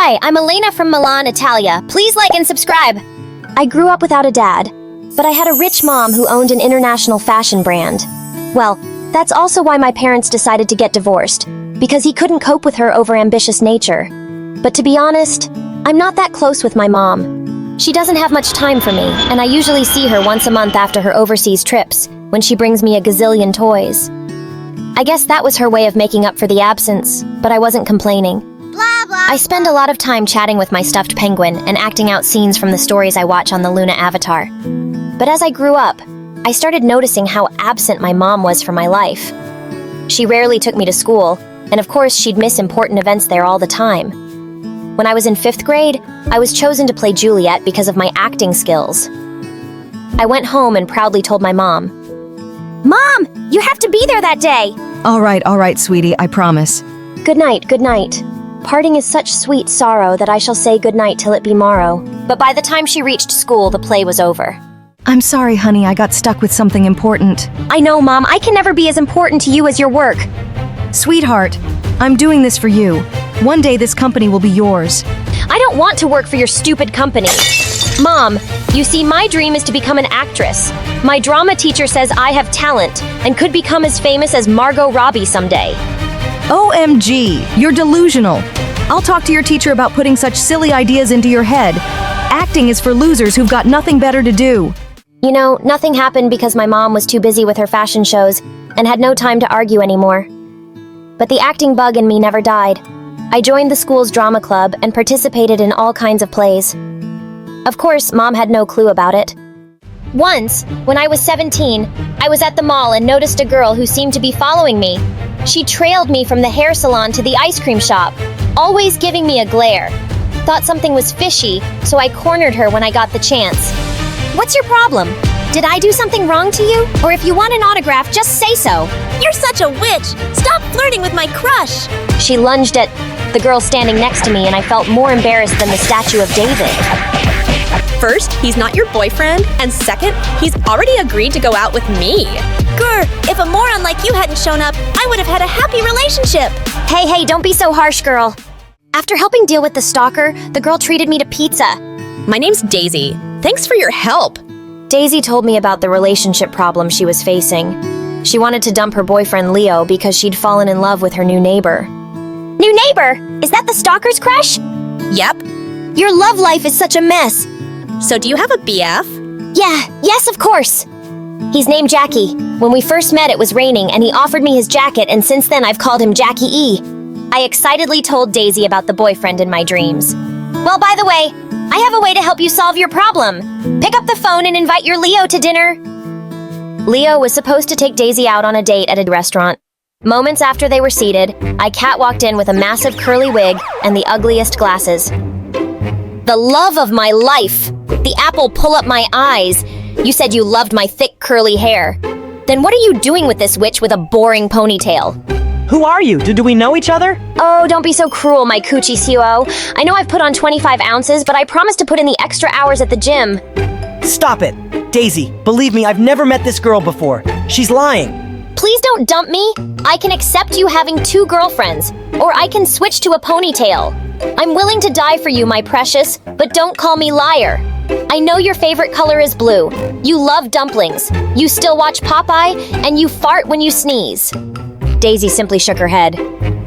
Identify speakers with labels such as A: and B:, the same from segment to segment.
A: Hi, I'm Elena from Milan, Italia. Please like and subscribe. I grew up without a dad, but I had a rich mom who owned an international fashion brand. Well, that's also why my parents decided to get divorced, because he couldn't cope with her overambitious nature. But to be honest, I'm not that close with my mom. She doesn't have much time for me, and I usually see her once a month after her overseas trips, when she brings me a gazillion toys. I guess that was her way of making up for the absence, but I wasn't complaining. I spend a lot of time chatting with my stuffed penguin and acting out scenes from the stories I watch on the Luna avatar. But as I grew up, I started noticing how absent my mom was from my life. She rarely took me to school, and of course she'd miss important events there all the time. When I was in 5th grade, I was chosen to play Juliet because of my acting skills. I went home and proudly told my mom, "Mom, you have to be there that day!"
B: All right, sweetie, I promise.
A: Good night, good night. Parting is such sweet sorrow that I shall say good night till it be morrow. But by the time she reached school, the play was over.
B: I'm sorry, honey, I got stuck with something important.
A: I know, Mom, I can never be as important to you as your work.
B: Sweetheart, I'm doing this for you. One day this company will be yours.
A: I don't want to work for your stupid company. Mom, you see, my dream is to become an actress. My drama teacher says I have talent and could become as famous as Margot Robbie someday.
B: OMG, you're delusional. I'll talk to your teacher about putting such silly ideas into your head. Acting is for losers who've got nothing better to do.
A: You know, nothing happened because my mom was too busy with her fashion shows and had no time to argue anymore. But the acting bug in me never died. I joined the school's drama club and participated in all kinds of plays. Of course, Mom had no clue about it. Once, when I was 17, I was at the mall and noticed a girl who seemed to be following me. She trailed me from the hair salon to the ice cream shop, always giving me a glare. Thought something was fishy, so I cornered her when I got the chance. "What's your problem? Did I do something wrong to you? Or if you want an autograph, just say so."
C: You're such a witch! Stop flirting with my crush!
A: She lunged at the girl standing next to me, and I felt more embarrassed than the statue of David.
C: First, he's not your boyfriend, and second, he's already agreed to go out with me. Grr, if a moron like you hadn't shown up, I would have had a happy relationship.
A: Hey, don't be so harsh, girl. After helping deal with the stalker, the girl treated me to pizza.
C: My name's Daisy. Thanks for your help.
A: Daisy told me about the relationship problem she was facing. She wanted to dump her boyfriend Leo because she'd fallen in love with her new neighbor. New neighbor? Is that the stalker's crush?
C: Yep.
A: Your love life is such a mess.
C: So do you have a BF?
A: Yes, of course. He's named Jackie. When we first met, it was raining, and he offered me his jacket, and since then I've called him Jackie E. I excitedly told Daisy about the boyfriend in my dreams. Well, by the way, I have a way to help you solve your problem. Pick up the phone and invite your Leo to dinner. Leo was supposed to take Daisy out on a date at a restaurant. Moments after they were seated, I catwalked in with a massive curly wig and the ugliest glasses. The love of my life! The apple pull up my eyes! You said you loved my thick curly hair. Then what are you doing with this witch with a boring ponytail?
D: Who are you? Do we know each other?
A: Oh, don't be so cruel, my coochie COO. I know I've put on 25 ounces, but I promised to put in the extra hours at the gym.
D: Stop it. Daisy, believe me, I've never met this girl before. She's lying.
A: Please don't dump me. I can accept you having 2 girlfriends, or I can switch to a ponytail. I'm willing to die for you, my precious, but don't call me liar. I know your favorite color is blue. You love dumplings. You still watch Popeye, and you fart when you sneeze. Daisy simply shook her head.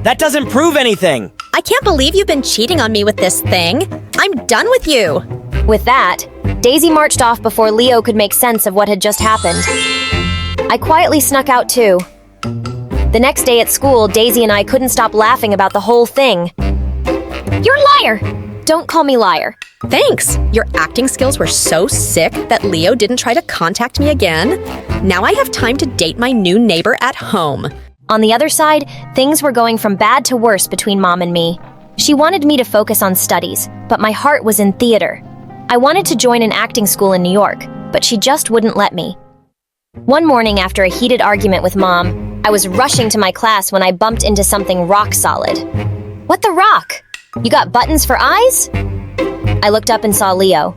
D: That doesn't prove anything.
C: I can't believe you've been cheating on me with this thing. I'm done with you.
A: With that, Daisy marched off before Leo could make sense of what had just happened. I quietly snuck out too. The next day at school, Daisy and I couldn't stop laughing about the whole thing. You're a liar! Don't call me liar.
C: Thanks. Your acting skills were so sick that Leo didn't try to contact me again. Now I have time to date my new neighbor at home.
A: On the other side, things were going from bad to worse between Mom and me. She wanted me to focus on studies, but my heart was in theater. I wanted to join an acting school in New York, but she just wouldn't let me. One morning after a heated argument with Mom, I was rushing to my class when I bumped into something rock solid. What the rock? You got buttons for eyes? I looked up and saw Leo.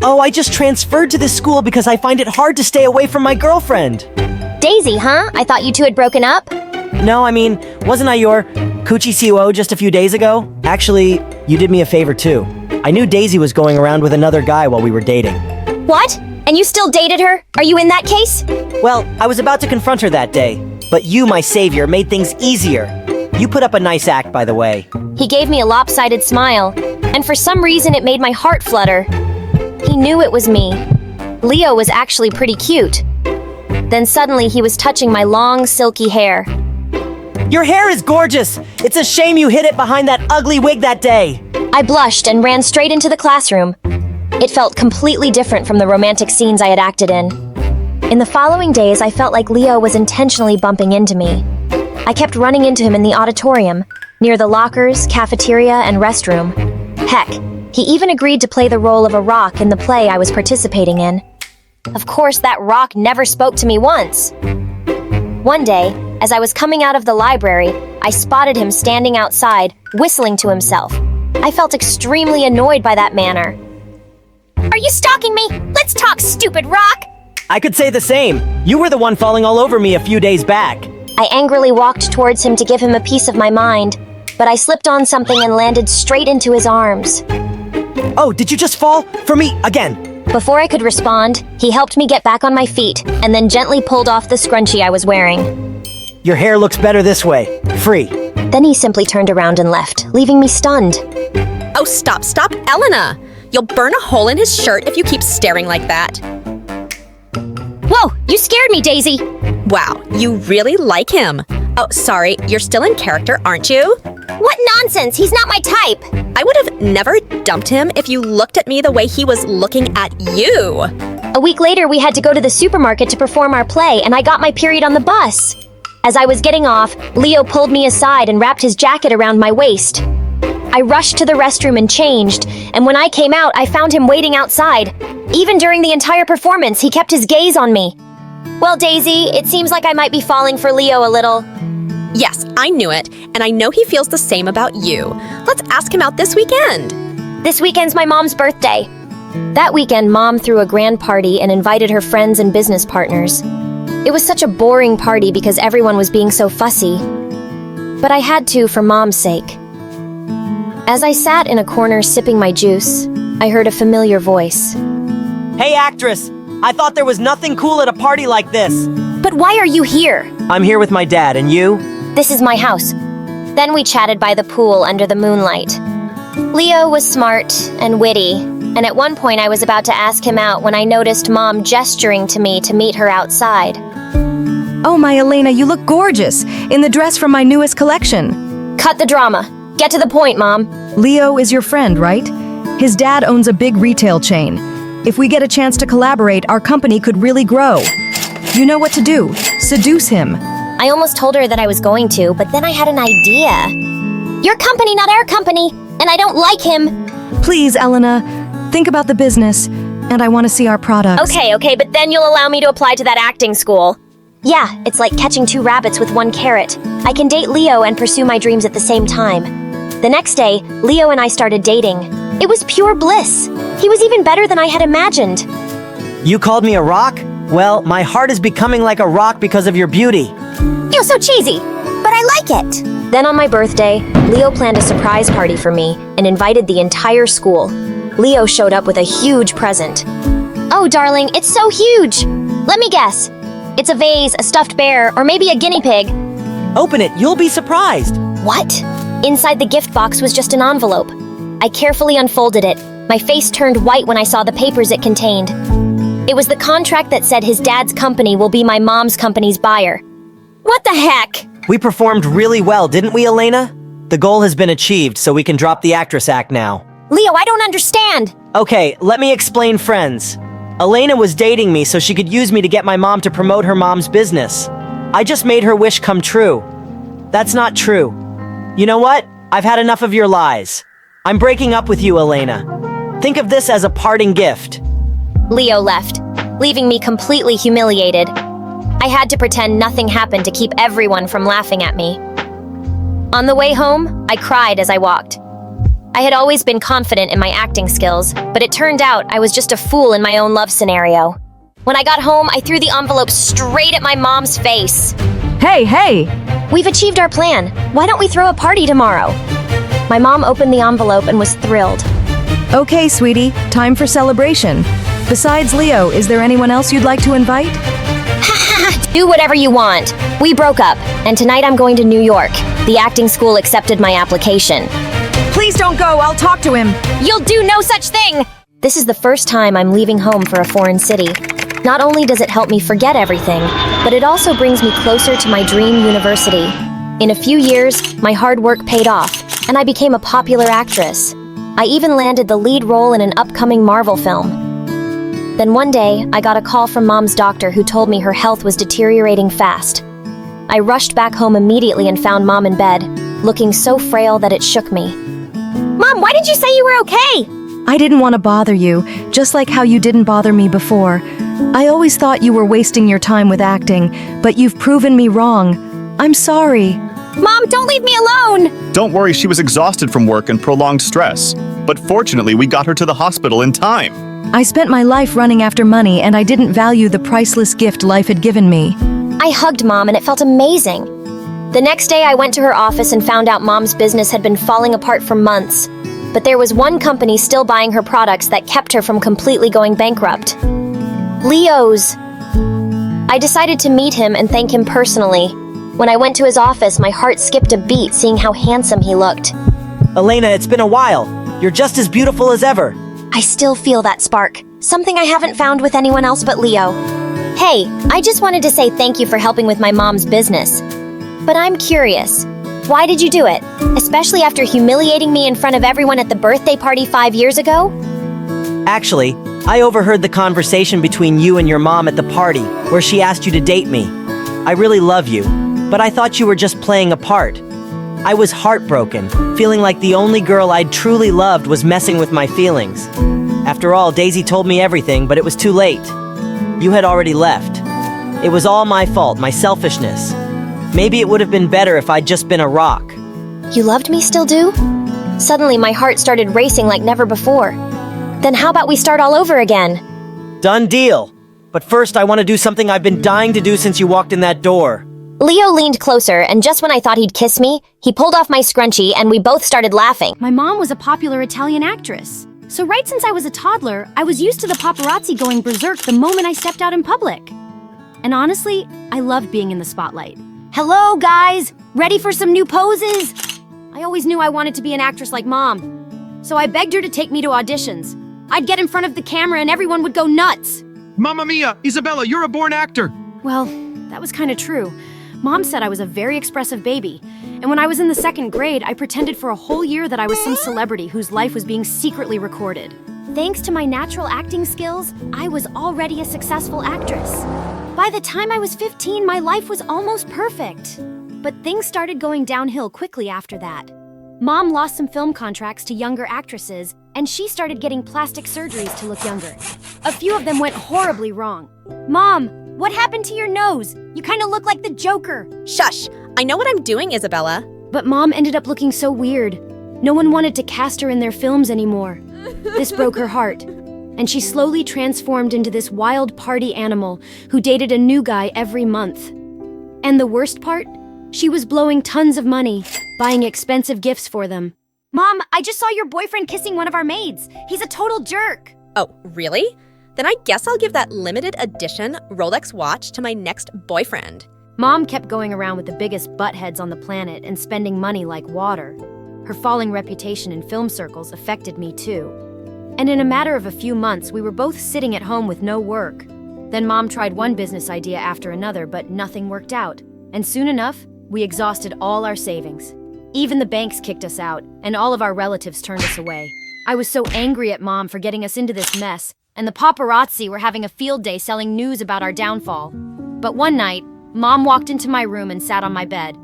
D: Oh, I just transferred to this school because I find it hard to stay away from my girlfriend.
A: Daisy, huh? I thought you two had broken up?
D: No, I mean, wasn't I your coochie COO just a few days ago? Actually, you did me a favor too. I knew Daisy was going around with another guy while we were dating.
A: What? And you still dated her? Are you in that case?
D: Well, I was about to confront her that day, but you, my savior, made things easier. You put up a nice act, by the way.
A: He gave me a lopsided smile, and for some reason it made my heart flutter. He knew it was me. Leo was actually pretty cute. Then suddenly he was touching my long, silky hair.
D: Your hair is gorgeous! It's a shame you hid it behind that ugly wig that day!
A: I blushed and ran straight into the classroom. It felt completely different from the romantic scenes I had acted in. In the following days, I felt like Leo was intentionally bumping into me. I kept running into him in the auditorium, near the lockers, cafeteria, and restroom. Heck, he even agreed to play the role of a rock in the play I was participating in. Of course, that rock never spoke to me once. One day, as I was coming out of the library, I spotted him standing outside, whistling to himself. I felt extremely annoyed by that manner. Are you stalking me? Let's talk, stupid rock!
D: I could say the same. You were the one falling all over me a few days back.
A: I angrily walked towards him to give him a piece of my mind, but I slipped on something and landed straight into his arms.
D: Oh, did you just fall? For me, again?
A: Before I could respond, he helped me get back on my feet and then gently pulled off the scrunchie I was wearing.
D: Your hair looks better this way. Free.
A: Then he simply turned around and left, leaving me stunned.
C: Oh, stop, Elena! You'll burn a hole in his shirt if you keep staring like that.
A: Whoa, you scared me, Daisy!
C: Wow, you really like him. Oh, sorry, you're still in character, aren't you?
A: What nonsense! He's not my type!
C: I would have never dumped him if you looked at me the way he was looking at you.
A: A week later, we had to go to the supermarket to perform our play, and I got my period on the bus. As I was getting off, Leo pulled me aside and wrapped his jacket around my waist. I rushed to the restroom and changed, and when I came out, I found him waiting outside. Even during the entire performance, he kept his gaze on me. Well, Daisy, it seems like I might be falling for Leo a little.
C: Yes, I knew it, and I know he feels the same about you. Let's ask him out this weekend.
A: This weekend's my mom's birthday. That weekend, Mom threw a grand party and invited her friends and business partners. It was such a boring party because everyone was being so fussy. But I had to for Mom's sake. As I sat in a corner sipping my juice, I heard a familiar voice.
D: Hey, actress! I thought there was nothing cool at a party like this.
A: But why are you here?
D: I'm here with my dad, and you?
A: This is my house. Then we chatted by the pool under the moonlight. Leo was smart and witty, and at one point I was about to ask him out when I noticed Mom gesturing to me to meet her outside.
B: Oh, my Elena, you look gorgeous in the dress from my newest collection.
A: Cut the drama. Get to the point, Mom.
B: Leo is your friend, right? His dad owns a big retail chain. If we get a chance to collaborate, our company could really grow. You know what to do. Seduce him.
A: I almost told her that I was going to, but then I had an idea. Your company, not our company, and I don't like him.
B: Please, Elena, think about the business, and I want to see our products.
A: Okay, but then you'll allow me to apply to that acting school. Yeah, it's like catching two rabbits with one carrot. I can date Leo and pursue my dreams at the same time. The next day, Leo and I started dating. It was pure bliss. He was even better than I had imagined.
D: You called me a rock? Well, my heart is becoming like a rock because of your beauty.
A: You're so cheesy, but I like it. Then on my birthday, Leo planned a surprise party for me and invited the entire school. Leo showed up with a huge present. Oh, darling, it's so huge. Let me guess. It's a vase, a stuffed bear, or maybe a guinea pig.
D: Open it, you'll be surprised.
A: What? Inside the gift box was just an envelope. I carefully unfolded it. My face turned white when I saw the papers it contained. It was the contract that said his dad's company will be my mom's company's buyer. What the heck?
D: We performed really well, didn't we, Elena? The goal has been achieved, so we can drop the actress act now.
A: Leo, I don't understand.
D: Okay, let me explain, friends. Elena was dating me so she could use me to get my mom to promote her mom's business. I just made her wish come true. That's not true. You know what? I've had enough of your lies. I'm breaking up with you, Elena. Think of this as a parting gift.
A: Leo left, leaving me completely humiliated. I had to pretend nothing happened to keep everyone from laughing at me. On the way home, I cried as I walked. I had always been confident in my acting skills, but it turned out I was just a fool in my own love scenario. When I got home, I threw the envelope straight at my mom's face.
B: Hey!
A: We've achieved our plan. Why don't we throw a party tomorrow? My mom opened the envelope and was thrilled.
B: Okay, sweetie, time for celebration. Besides Leo, is there anyone else you'd like to invite?
A: Do whatever you want. We broke up, and tonight I'm going to New York. The acting school accepted my application.
B: Please don't go, I'll talk to him.
A: You'll do no such thing! This is the first time I'm leaving home for a foreign city. Not only does it help me forget everything, but it also brings me closer to my dream university. In a few years, my hard work paid off, and I became a popular actress. I even landed the lead role in an upcoming Marvel film. Then one day, I got a call from Mom's doctor who told me her health was deteriorating fast. I rushed back home immediately and found Mom in bed, looking so frail that it shook me. Mom, why did you say you were okay?
B: I didn't want to bother you, just like how you didn't bother me before. I always thought you were wasting your time with acting, but you've proven me wrong. I'm sorry.
A: Mom, don't leave me alone!
E: Don't worry, she was exhausted from work and prolonged stress. But fortunately, we got her to the hospital in time.
B: I spent my life running after money and I didn't value the priceless gift life had given me.
A: I hugged Mom and it felt amazing. The next day I went to her office and found out Mom's business had been falling apart for months. But there was one company still buying her products that kept her from completely going bankrupt. Leo's. I decided to meet him and thank him personally. When I went to his office, my heart skipped a beat seeing how handsome he looked.
D: Elena, it's been a while. You're just as beautiful as ever.
A: I still feel that spark, something I haven't found with anyone else but Leo. Hey, I just wanted to say thank you for helping with my mom's business. But I'm curious, why did you do it? Especially after humiliating me in front of everyone at the birthday party 5 years ago?
D: Actually, I overheard the conversation between you and your mom at the party, where she asked you to date me. I really love you, but I thought you were just playing a part. I was heartbroken, feeling like the only girl I'd truly loved was messing with my feelings. After all, Daisy told me everything, but it was too late. You had already left. It was all my fault, my selfishness. Maybe it would have been better if I'd just been a rock.
A: You loved me still, do? Suddenly my heart started racing like never before. Then how about we start all over again?
D: Done deal. But first, I want to do something I've been dying to do since you walked in that door.
A: Leo leaned closer, and just when I thought he'd kiss me, he pulled off my scrunchie and we both started laughing.
F: My mom was a popular Italian actress. So right since I was a toddler, I was used to the paparazzi going berserk the moment I stepped out in public. And honestly, I loved being in the spotlight. Hello, guys! Ready for some new poses? I always knew I wanted to be an actress like Mom. So I begged her to take me to auditions. I'd get in front of the camera and everyone would go nuts.
G: Mamma mia, Isabella, you're a born actor.
F: Well, that was kind of true. Mom said I was a very expressive baby, and when I was in the 2nd grade, I pretended for a whole year that I was some celebrity whose life was being secretly recorded. Thanks to my natural acting skills, I was already a successful actress. By the time I was 15, my life was almost perfect. But things started going downhill quickly after that. Mom lost some film contracts to younger actresses, and she started getting plastic surgeries to look younger. A few of them went horribly wrong. Mom, what happened to your nose? You kind of look like the Joker.
C: Shush! I know what I'm doing, Isabella.
F: But Mom ended up looking so weird. No one wanted to cast her in their films anymore. This broke her heart. And she slowly transformed into this wild party animal who dated a new guy every month. And the worst part? She was blowing tons of money, buying expensive gifts for them. Mom, I just saw your boyfriend kissing one of our maids. He's a total jerk.
C: Oh, really? Then I guess I'll give that limited edition Rolex watch to my next boyfriend.
F: Mom kept going around with the biggest buttheads on the planet and spending money like water. Her falling reputation in film circles affected me too. And in a matter of a few months, we were both sitting at home with no work. Then Mom tried one business idea after another, but nothing worked out. And soon enough, we exhausted all our savings. Even the banks kicked us out, and all of our relatives turned us away. I was so angry at Mom for getting us into this mess, and the paparazzi were having a field day selling news about our downfall. But one night, Mom walked into my room and sat on my bed.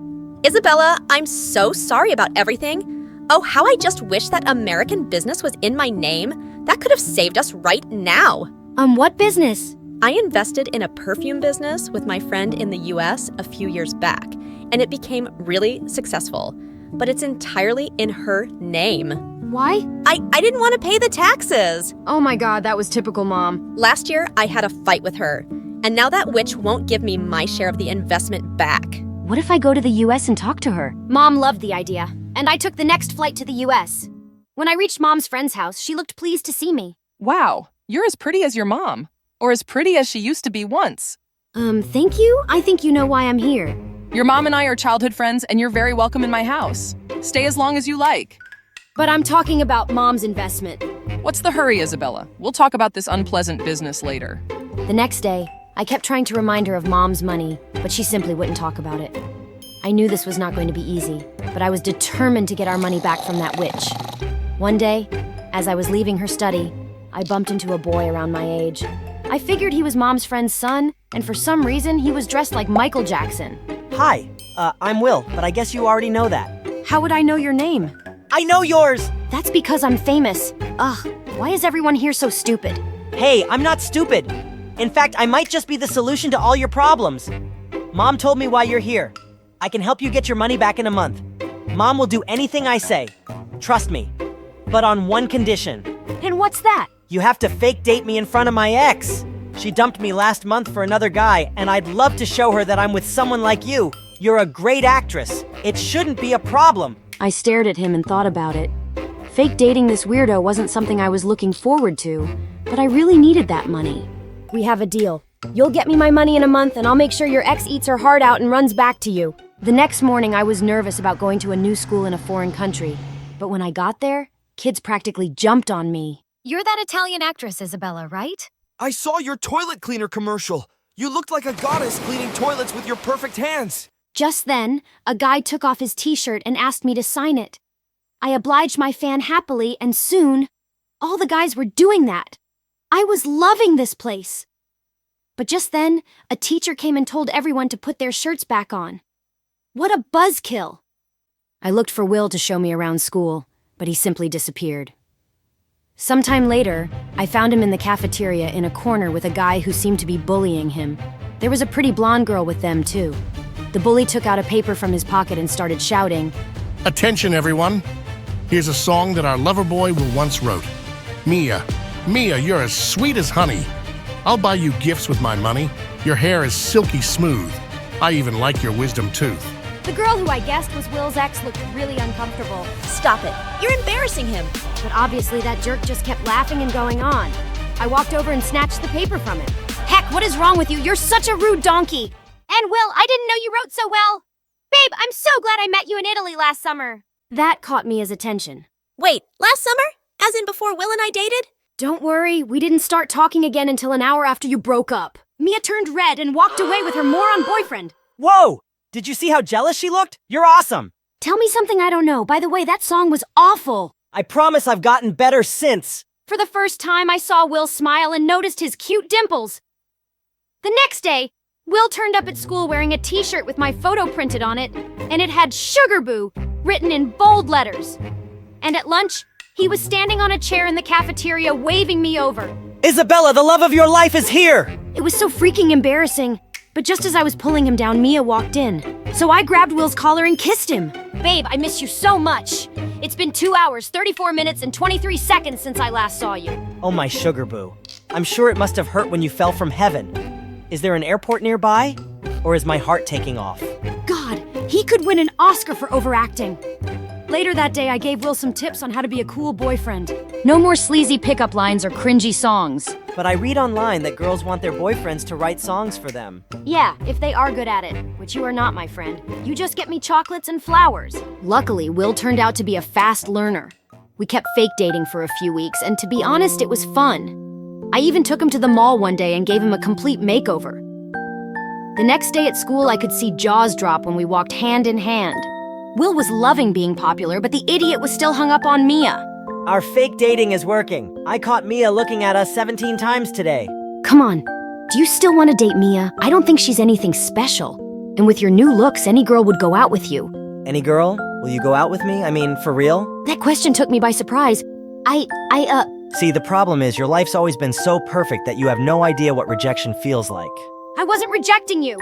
C: Isabella, I'm so sorry about everything. Oh, how I just wish that American business was in my name. That could have saved us right now.
F: What business?
C: I invested in a perfume business with my friend in the US a few years back, and it became really successful. But it's entirely in her name.
F: Why?
C: I didn't want to pay the taxes.
F: Oh my God, that was typical Mom.
C: Last year, I had a fight with her, and now that witch won't give me my share of the investment back.
F: What if I go to the US and talk to her? Mom loved the idea. and I took the next flight to the US. When I reached Mom's friend's house, she looked pleased to see me.
H: Wow, you're as pretty as your mom. Or as pretty as she used to be once.
F: Thank you? I think you know why I'm here.
H: Your mom and I are childhood friends, and you're very welcome in my house. Stay as long as you like.
F: But I'm talking about Mom's investment.
H: What's the hurry, Isabella? We'll talk about this unpleasant business later.
F: The next day, I kept trying to remind her of Mom's money, but she simply wouldn't talk about it. I knew this was not going to be easy, but I was determined to get our money back from that witch. One day, as I was leaving her study, I bumped into a boy around my age. I figured he was Mom's friend's son, and for some reason, he was dressed like Michael Jackson.
D: Hi, I'm Will, but I guess you already know that.
F: How would I know your name?
D: I know yours!
F: That's because I'm famous. Ugh, why is everyone here so stupid?
D: Hey, I'm not stupid. In fact, I might just be the solution to all your problems. Mom told me why you're here. I can help you get your money back in a month. Mom will do anything I say. Trust me. But on one condition.
F: And what's that?
D: You have to fake date me in front of my ex. She dumped me last month for another guy, and I'd love to show her that I'm with someone like you. You're a great actress. It shouldn't be a problem.
F: I stared at him and thought about it. Fake dating this weirdo wasn't something I was looking forward to, but I really needed that money. We have a deal. You'll get me my money in a month, and I'll make sure your ex eats her heart out and runs back to you. The next morning, I was nervous about going to a new school in a foreign country, but when I got there, kids practically jumped on me.
I: You're that Italian actress, Isabella, right?
G: I saw your toilet cleaner commercial. You looked like a goddess cleaning toilets with your perfect hands.
F: Just then, a guy took off his t-shirt and asked me to sign it. I obliged my fan happily, and soon, all the guys were doing that. I was loving this place. But just then, a teacher came and told everyone to put their shirts back on. What a buzzkill! I looked for Will to show me around school, but he simply disappeared. Sometime later, I found him in the cafeteria in a corner with a guy who seemed to be bullying him. There was a pretty blonde girl with them, too. The bully took out a paper from his pocket and started shouting,
J: "Attention, everyone. Here's a song that our lover boy Will once wrote. Mia, Mia, you're as sweet as honey. I'll buy you gifts with my money. Your hair is silky smooth. I even like your wisdom tooth."
F: The girl who I guessed was Will's ex looked really uncomfortable.
C: Stop it. You're embarrassing him.
F: But obviously that jerk just kept laughing and going on. I walked over and snatched the paper from him. Heck, what is wrong with you? You're such a rude donkey! And Will, I didn't know you wrote so well. Babe, I'm so glad I met you in Italy last summer. That caught Mia's attention.
C: Wait, last summer? As in before Will and I dated?
F: Don't worry, we didn't start talking again until an hour after you broke up. Mia turned red and walked away with her moron boyfriend.
D: Whoa! Did you see how jealous she looked? You're awesome!
F: Tell me something I don't know. By the way, that song was awful.
D: I promise I've gotten better since.
F: For the first time, I saw Will smile and noticed his cute dimples. The next day, Will turned up at school wearing a t-shirt with my photo printed on it, and it had Sugar Boo written in bold letters. And at lunch, he was standing on a chair in the cafeteria waving me over.
D: Isabella, the love of your life is here!
F: It was so freaking embarrassing. But just as I was pulling him down, Mia walked in. So I grabbed Will's collar and kissed him. Babe, I miss you so much. It's been 2 hours, 34 minutes, and 23 seconds since I last saw you.
D: Oh, my sugar boo. I'm sure it must have hurt when you fell from heaven. Is there an airport nearby? Or is my heart taking off?
F: God, he could win an Oscar for overacting. Later that day, I gave Will some tips on how to be a cool boyfriend. No more sleazy pickup lines or cringy songs.
D: But I read online that girls want their boyfriends to write songs for them.
F: Yeah, if they are good at it, which you are not, my friend. You just get me chocolates and flowers. Luckily, Will turned out to be a fast learner. We kept fake dating for a few weeks, and to be honest, it was fun. I even took him to the mall one day and gave him a complete makeover. The next day at school, I could see jaws drop when we walked hand in hand. Will was loving being popular, but the idiot was still hung up on Mia.
D: Our fake dating is working. I caught Mia looking at us 17 times today.
F: Come on, do you still want to date Mia? I don't think she's anything special. And with your new looks, any girl would go out with you.
D: Any girl? Will you go out with me? I mean, for real?
F: That question took me by surprise.
D: See, the problem is your life's always been so perfect that you have no idea what rejection feels like.
F: I wasn't rejecting you.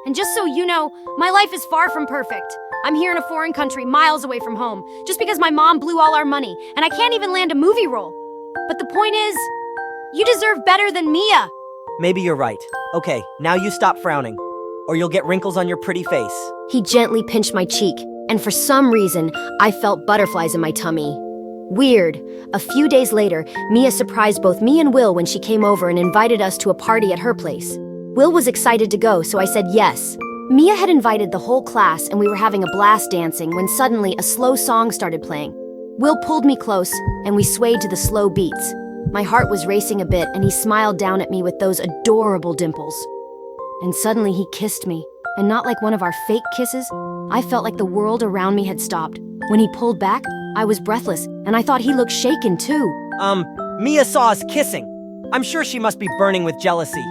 F: And just so you know, my life is far from perfect. I'm here in a foreign country, miles away from home, just because my mom blew all our money, and I can't even land a movie role. But the point is, you deserve better than Mia.
D: Maybe you're right. Okay, now you stop frowning, or you'll get wrinkles on your pretty face.
F: He gently pinched my cheek, and for some reason, I felt butterflies in my tummy. Weird. A few days later, Mia surprised both me and Will when she came over and invited us to a party at her place. Will was excited to go, so I said yes. Mia had invited the whole class and we were having a blast dancing when suddenly a slow song started playing. Will pulled me close and we swayed to the slow beats. My heart was racing a bit and he smiled down at me with those adorable dimples. And suddenly he kissed me, and not like one of our fake kisses. I felt like the world around me had stopped. When he pulled back, I was breathless and I thought he looked shaken too.
D: Mia saw us kissing. I'm sure she must be burning with jealousy.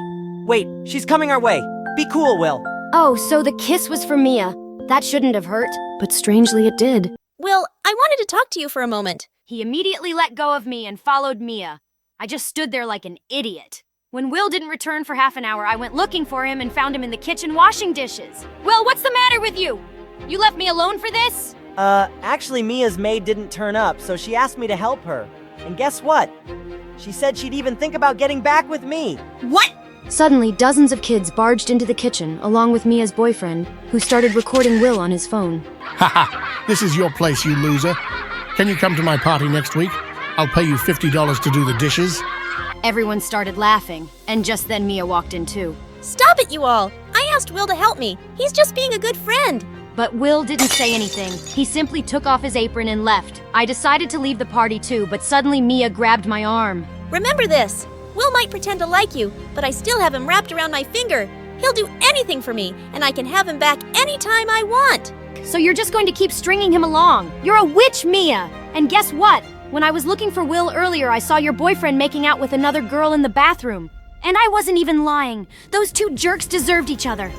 D: Wait, she's coming our way. Be cool, Will.
F: Oh, so the kiss was for Mia. That shouldn't have hurt, but strangely it did.
C: Will, I wanted to talk to you for a moment.
F: He immediately let go of me and followed Mia. I just stood there like an idiot. When Will didn't return for half an hour, I went looking for him and found him in the kitchen washing dishes. Will, what's the matter with you? You left me alone for this?
D: Actually Mia's maid didn't turn up, so she asked me to help her. And guess what? She said she'd even think about getting back with me.
F: What? Suddenly, dozens of kids barged into the kitchen, along with Mia's boyfriend, who started recording Will on his phone.
J: Haha, this is your place, you loser. Can you come to my party next week? I'll pay you $50 to do the dishes.
F: Everyone started laughing, and just then Mia walked in too.
C: Stop it, you all! I asked Will to help me. He's just being a good friend.
F: But Will didn't say anything. He simply took off his apron and left. I decided to leave the party too, but suddenly Mia grabbed my arm.
C: Remember this. Will might pretend to like you, but I still have him wrapped around my finger. He'll do anything for me, and I can have him back anytime I want.
F: So you're just going to keep stringing him along? You're a witch, Mia! And guess what? When I was looking for Will earlier, I saw your boyfriend making out with another girl in the bathroom. And I wasn't even lying. Those two jerks deserved each other.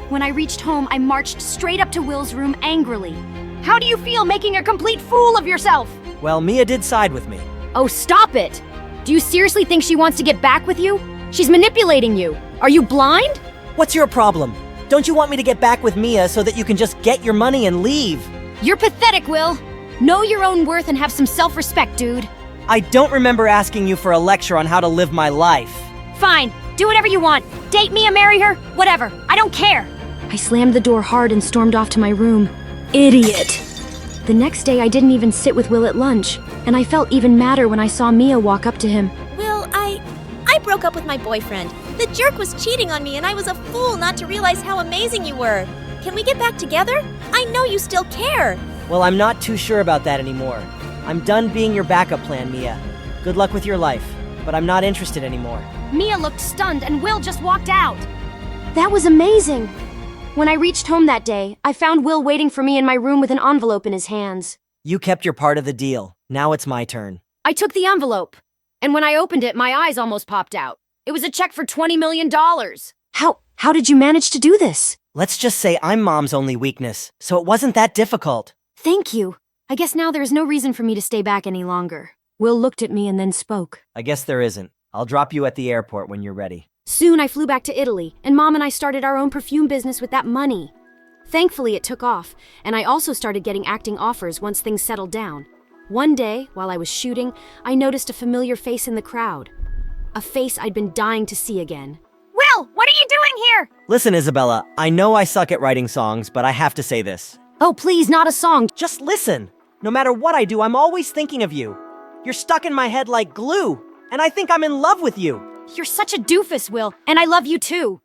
F: When I reached home, I marched straight up to Will's room angrily. How do you feel making a complete fool of yourself?
D: Well, Mia did side with me.
F: Oh, stop it! Do you seriously think she wants to get back with you? She's manipulating you. Are you blind?
D: What's your problem? Don't you want me to get back with Mia so that you can just get your money and leave?
F: You're pathetic, Will. Know your own worth and have some self-respect, dude.
D: I don't remember asking you for a lecture on how to live my life.
F: Fine, do whatever you want. Date Mia, marry her, whatever. I don't care. I slammed the door hard and stormed off to my room. Idiot. The next day, I didn't even sit with Will at lunch, and I felt even madder when I saw Mia walk up to him.
C: Will, I broke up with my boyfriend. The jerk was cheating on me, and I was a fool not to realize how amazing you were. Can we get back together? I know you still care.
D: Well, I'm not too sure about that anymore. I'm done being your backup plan, Mia. Good luck with your life, but I'm not interested anymore.
F: Mia looked stunned, and Will just walked out. That was amazing. When I reached home that day, I found Will waiting for me in my room with an envelope in his hands.
D: You kept your part of the deal. Now it's my turn.
F: I took the envelope, and when I opened it, my eyes almost popped out. It was a check for $20 million. How did you manage to do this?
D: Let's just say I'm Mom's only weakness, so it wasn't that difficult.
F: Thank you. I guess now there is no reason for me to stay back any longer. Will looked at me and then spoke.
D: I guess there isn't. I'll drop you at the airport when you're ready.
F: Soon I flew back to Italy, and Mom and I started our own perfume business with that money. Thankfully, it took off, and I also started getting acting offers once things settled down. One day, while I was shooting, I noticed a familiar face in the crowd. A face I'd been dying to see again. Will, what are you doing here?
D: Listen, Isabella, I know I suck at writing songs, but I have to say this.
F: Oh, please, not a song.
D: Just listen. No matter what I do, I'm always thinking of you. You're stuck in my head like glue, and I think I'm in love with you.
F: You're such a doofus, Will, and I love you too.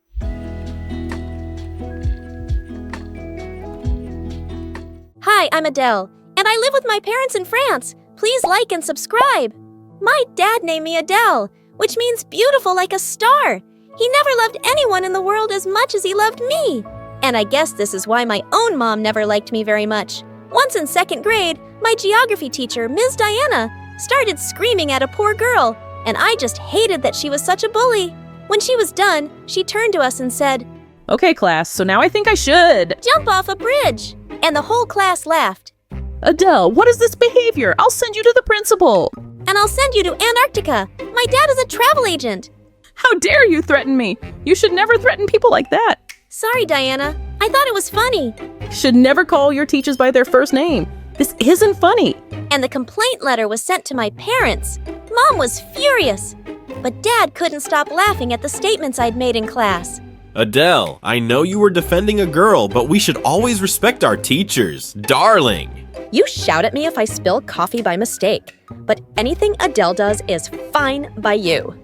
C: Hi, I'm Adele, and I live with my parents in France. Please like and subscribe. My dad named me Adele, which means beautiful like a star. He never loved anyone in the world as much as he loved me. And I guess this is why my own mom never liked me very much. Once in second grade, my geography teacher, Ms. Diana, started screaming at a poor girl, and I just hated that she was such a bully. When she was done, she turned to us and said,
K: "Okay, class, so now I think I should
C: jump off a bridge." And the whole class laughed.
K: Adele, what is this behavior? I'll send you to the principal.
C: And I'll send you to Antarctica. My dad is a travel agent.
K: How dare you threaten me? You should never threaten people like that.
C: Sorry, Diana. I thought it was funny.
K: Should never call your teachers by their first name. This isn't funny.
C: And the complaint letter was sent to my parents. Mom was furious. But Dad couldn't stop laughing at the statements I'd made in class.
L: Adele, I know you were defending a girl, but we should always respect our teachers. Darling.
C: You shout at me if I spill coffee by mistake, but anything Adele does is fine by you.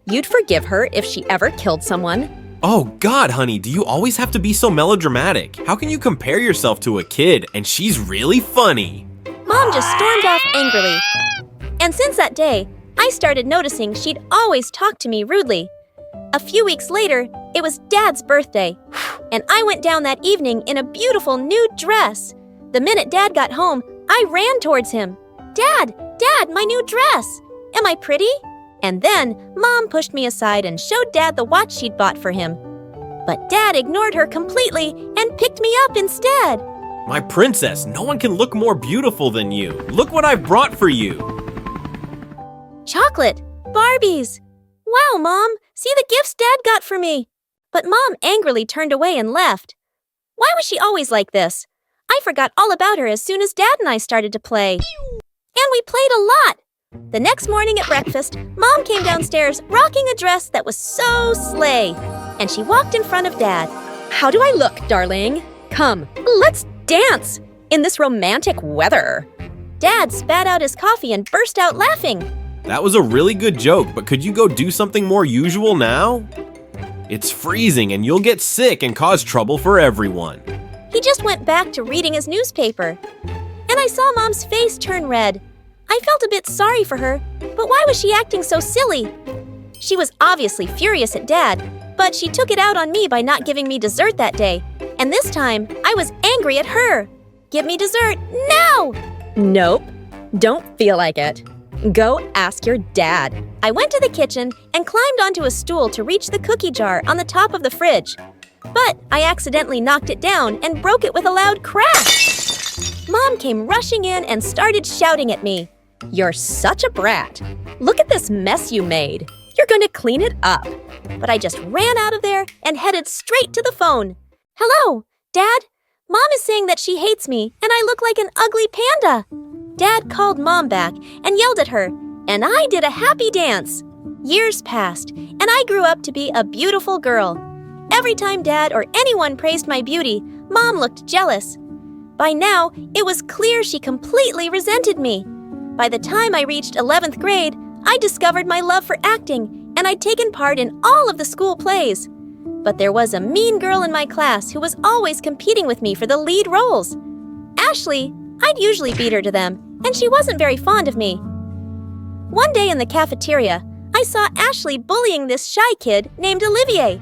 C: You'd forgive her if she ever killed someone.
L: Oh God, honey, do you always have to be so melodramatic? How can you compare yourself to a kid and she's really funny?
C: Mom just stormed off angrily. And since that day, I started noticing she'd always talk to me rudely. A few weeks later, it was Dad's birthday, and I went down that evening in a beautiful new dress. The minute Dad got home, I ran towards him. Dad, my new dress! Am I pretty? And then, Mom pushed me aside and showed Dad the watch she'd bought for him. But Dad ignored her completely and picked me up instead.
L: My princess, no one can look more beautiful than you. Look what I've brought for you.
C: Chocolate! Barbies! Wow, Mom! See the gifts Dad got for me! But Mom angrily turned away and left. Why was she always like this? I forgot all about her as soon as Dad and I started to play. And we played a lot! The next morning at breakfast, Mom came downstairs rocking a dress that was so slay. And she walked in front of Dad. How do I look, darling? Come, let's dance! In this romantic weather. Dad spat out his coffee and burst out laughing.
L: That was a really good joke, but could you go do something more usual now? It's freezing and you'll get sick and cause trouble for everyone.
C: He just went back to reading his newspaper. And I saw Mom's face turn red. I felt a bit sorry for her, but why was she acting so silly? She was obviously furious at Dad, but she took it out on me by not giving me dessert that day. And this time, I was angry at her. Give me dessert now! Nope, don't feel like it. Go ask your dad. I went to the kitchen and climbed onto a stool to reach the cookie jar on the top of the fridge. But I accidentally knocked it down and broke it with a loud crash. Mom came rushing in and started shouting at me. You're such a brat. Look at this mess you made. You're going to clean it up. But I just ran out of there and headed straight to the phone. Hello, Dad? Mom is saying that she hates me and I look like an ugly panda. Dad called Mom back and yelled at her, and I did a happy dance. Years passed, and I grew up to be a beautiful girl. Every time Dad or anyone praised my beauty, Mom looked jealous. By now, it was clear she completely resented me. By the time I reached 11th grade, I discovered my love for acting, and I'd taken part in all of the school plays. But there was a mean girl in my class who was always competing with me for the lead roles. Ashley, I'd usually beat her to them, and she wasn't very fond of me. One day in the cafeteria, I saw Ashley bullying this shy kid named Olivier.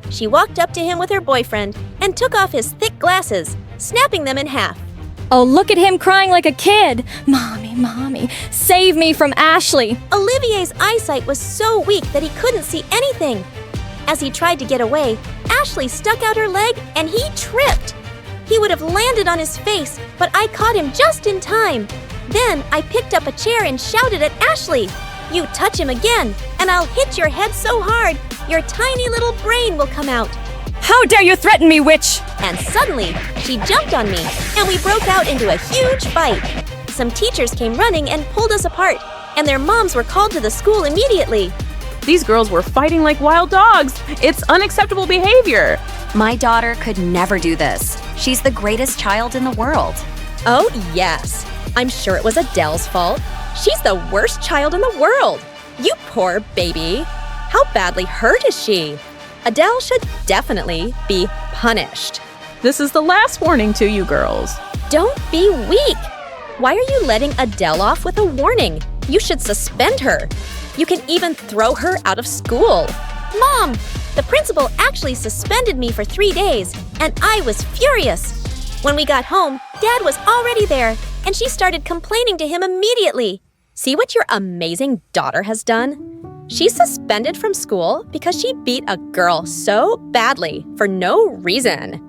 C: She walked up to him with her boyfriend and took off his thick glasses, snapping them in half.
M: Oh, look at him crying like a kid. Mommy, save me from Ashley.
C: Olivier's eyesight was so weak that he couldn't see anything. As he tried to get away, Ashley stuck out her leg and he tripped. He would have landed on his face, but I caught him just in time. Then I picked up a chair and shouted at Ashley, "You touch him again, and I'll hit your head so hard, your tiny little brain will come out."
M: How dare you threaten me, witch!
C: And suddenly, she jumped on me, and we broke out into a huge fight. Some teachers came running and pulled us apart, and their moms were called to the school immediately.
K: These girls were fighting like wild dogs. It's unacceptable behavior.
N: My daughter could never do this. She's the greatest child in the world.
C: Oh, yes. I'm sure it was Adele's fault. She's the worst child in the world. You poor baby. How badly hurt is she? Adele should definitely be punished.
K: This is the last warning to you girls.
C: Don't be weak. Why are you letting Adele off with a warning? You should suspend her. You can even throw her out of school. Mom, the principal actually suspended me for 3 days, and I was furious. When we got home, Dad was already there, and she started complaining to him immediately. See what your amazing daughter has done? She's suspended from school because she beat a girl so badly for no reason.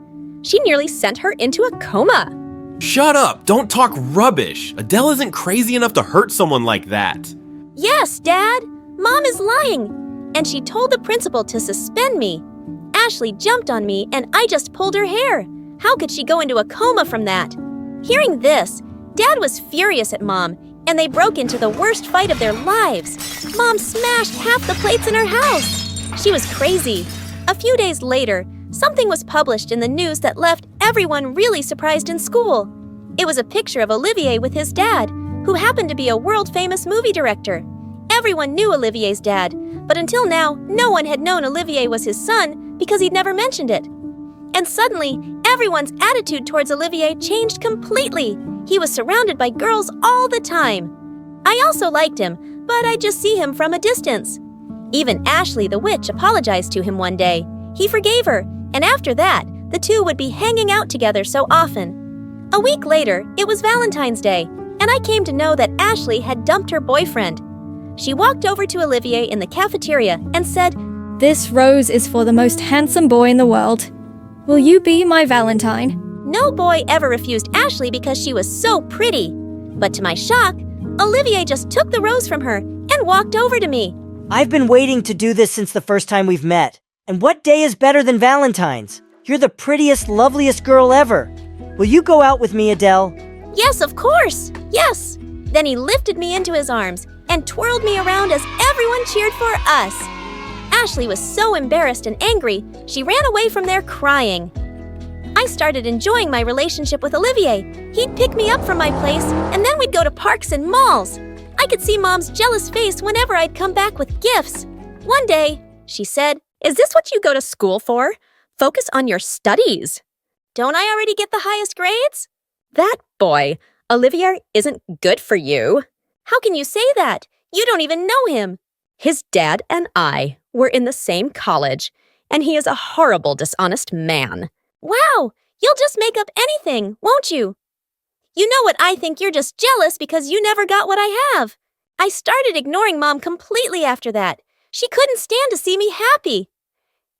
C: She nearly sent her into a coma.
L: Shut up! Don't talk rubbish! Adele isn't crazy enough to hurt someone like that.
C: Yes, Dad! Mom is lying! And she told the principal to suspend me. Ashley jumped on me and I just pulled her hair. How could she go into a coma from that? Hearing this, Dad was furious at Mom, and they broke into the worst fight of their lives. Mom smashed half the plates in her house. She was crazy. A few days later, something was published in the news that left everyone really surprised in school. It was a picture of Olivier with his dad, who happened to be a world-famous movie director. Everyone knew Olivier's dad, but until now, no one had known Olivier was his son because he'd never mentioned it. And suddenly, everyone's attitude towards Olivier changed completely. He was surrounded by girls all the time. I also liked him, but I'd just see him from a distance. Even Ashley the witch apologized to him one day. He forgave her, and after that, the two would be hanging out together so often. A week later, it was Valentine's Day, and I came to know that Ashley had dumped her boyfriend. She walked over to Olivier in the cafeteria and said,
M: "This rose is for the most handsome boy in the world. Will you be my Valentine?"
C: No boy ever refused Ashley because she was so pretty. But to my shock, Olivier just took the rose from her and walked over to me.
D: I've been waiting to do this since the first time we've met. And what day is better than Valentine's? You're the prettiest, loveliest girl ever. Will you go out with me, Adele?
C: Yes, of course. Yes. Then he lifted me into his arms and twirled me around as everyone cheered for us. Ashley was so embarrassed and angry, she ran away from there crying. I started enjoying my relationship with Olivier. He'd pick me up from my place, and then we'd go to parks and malls. I could see Mom's jealous face whenever I'd come back with gifts. One day, she said,
K: "Is this what you go to school for? Focus on your studies."
C: "Don't I already get the highest grades?"
K: That boy, Olivier, isn't good for you.
C: How can you say that? You don't even know him.
K: His dad and I were in the same college, and he is a horrible, dishonest man.
C: Wow, you'll just make up anything, won't you? You know what I think, you're just jealous because you never got what I have. I started ignoring Mom completely after that. She couldn't stand to see me happy.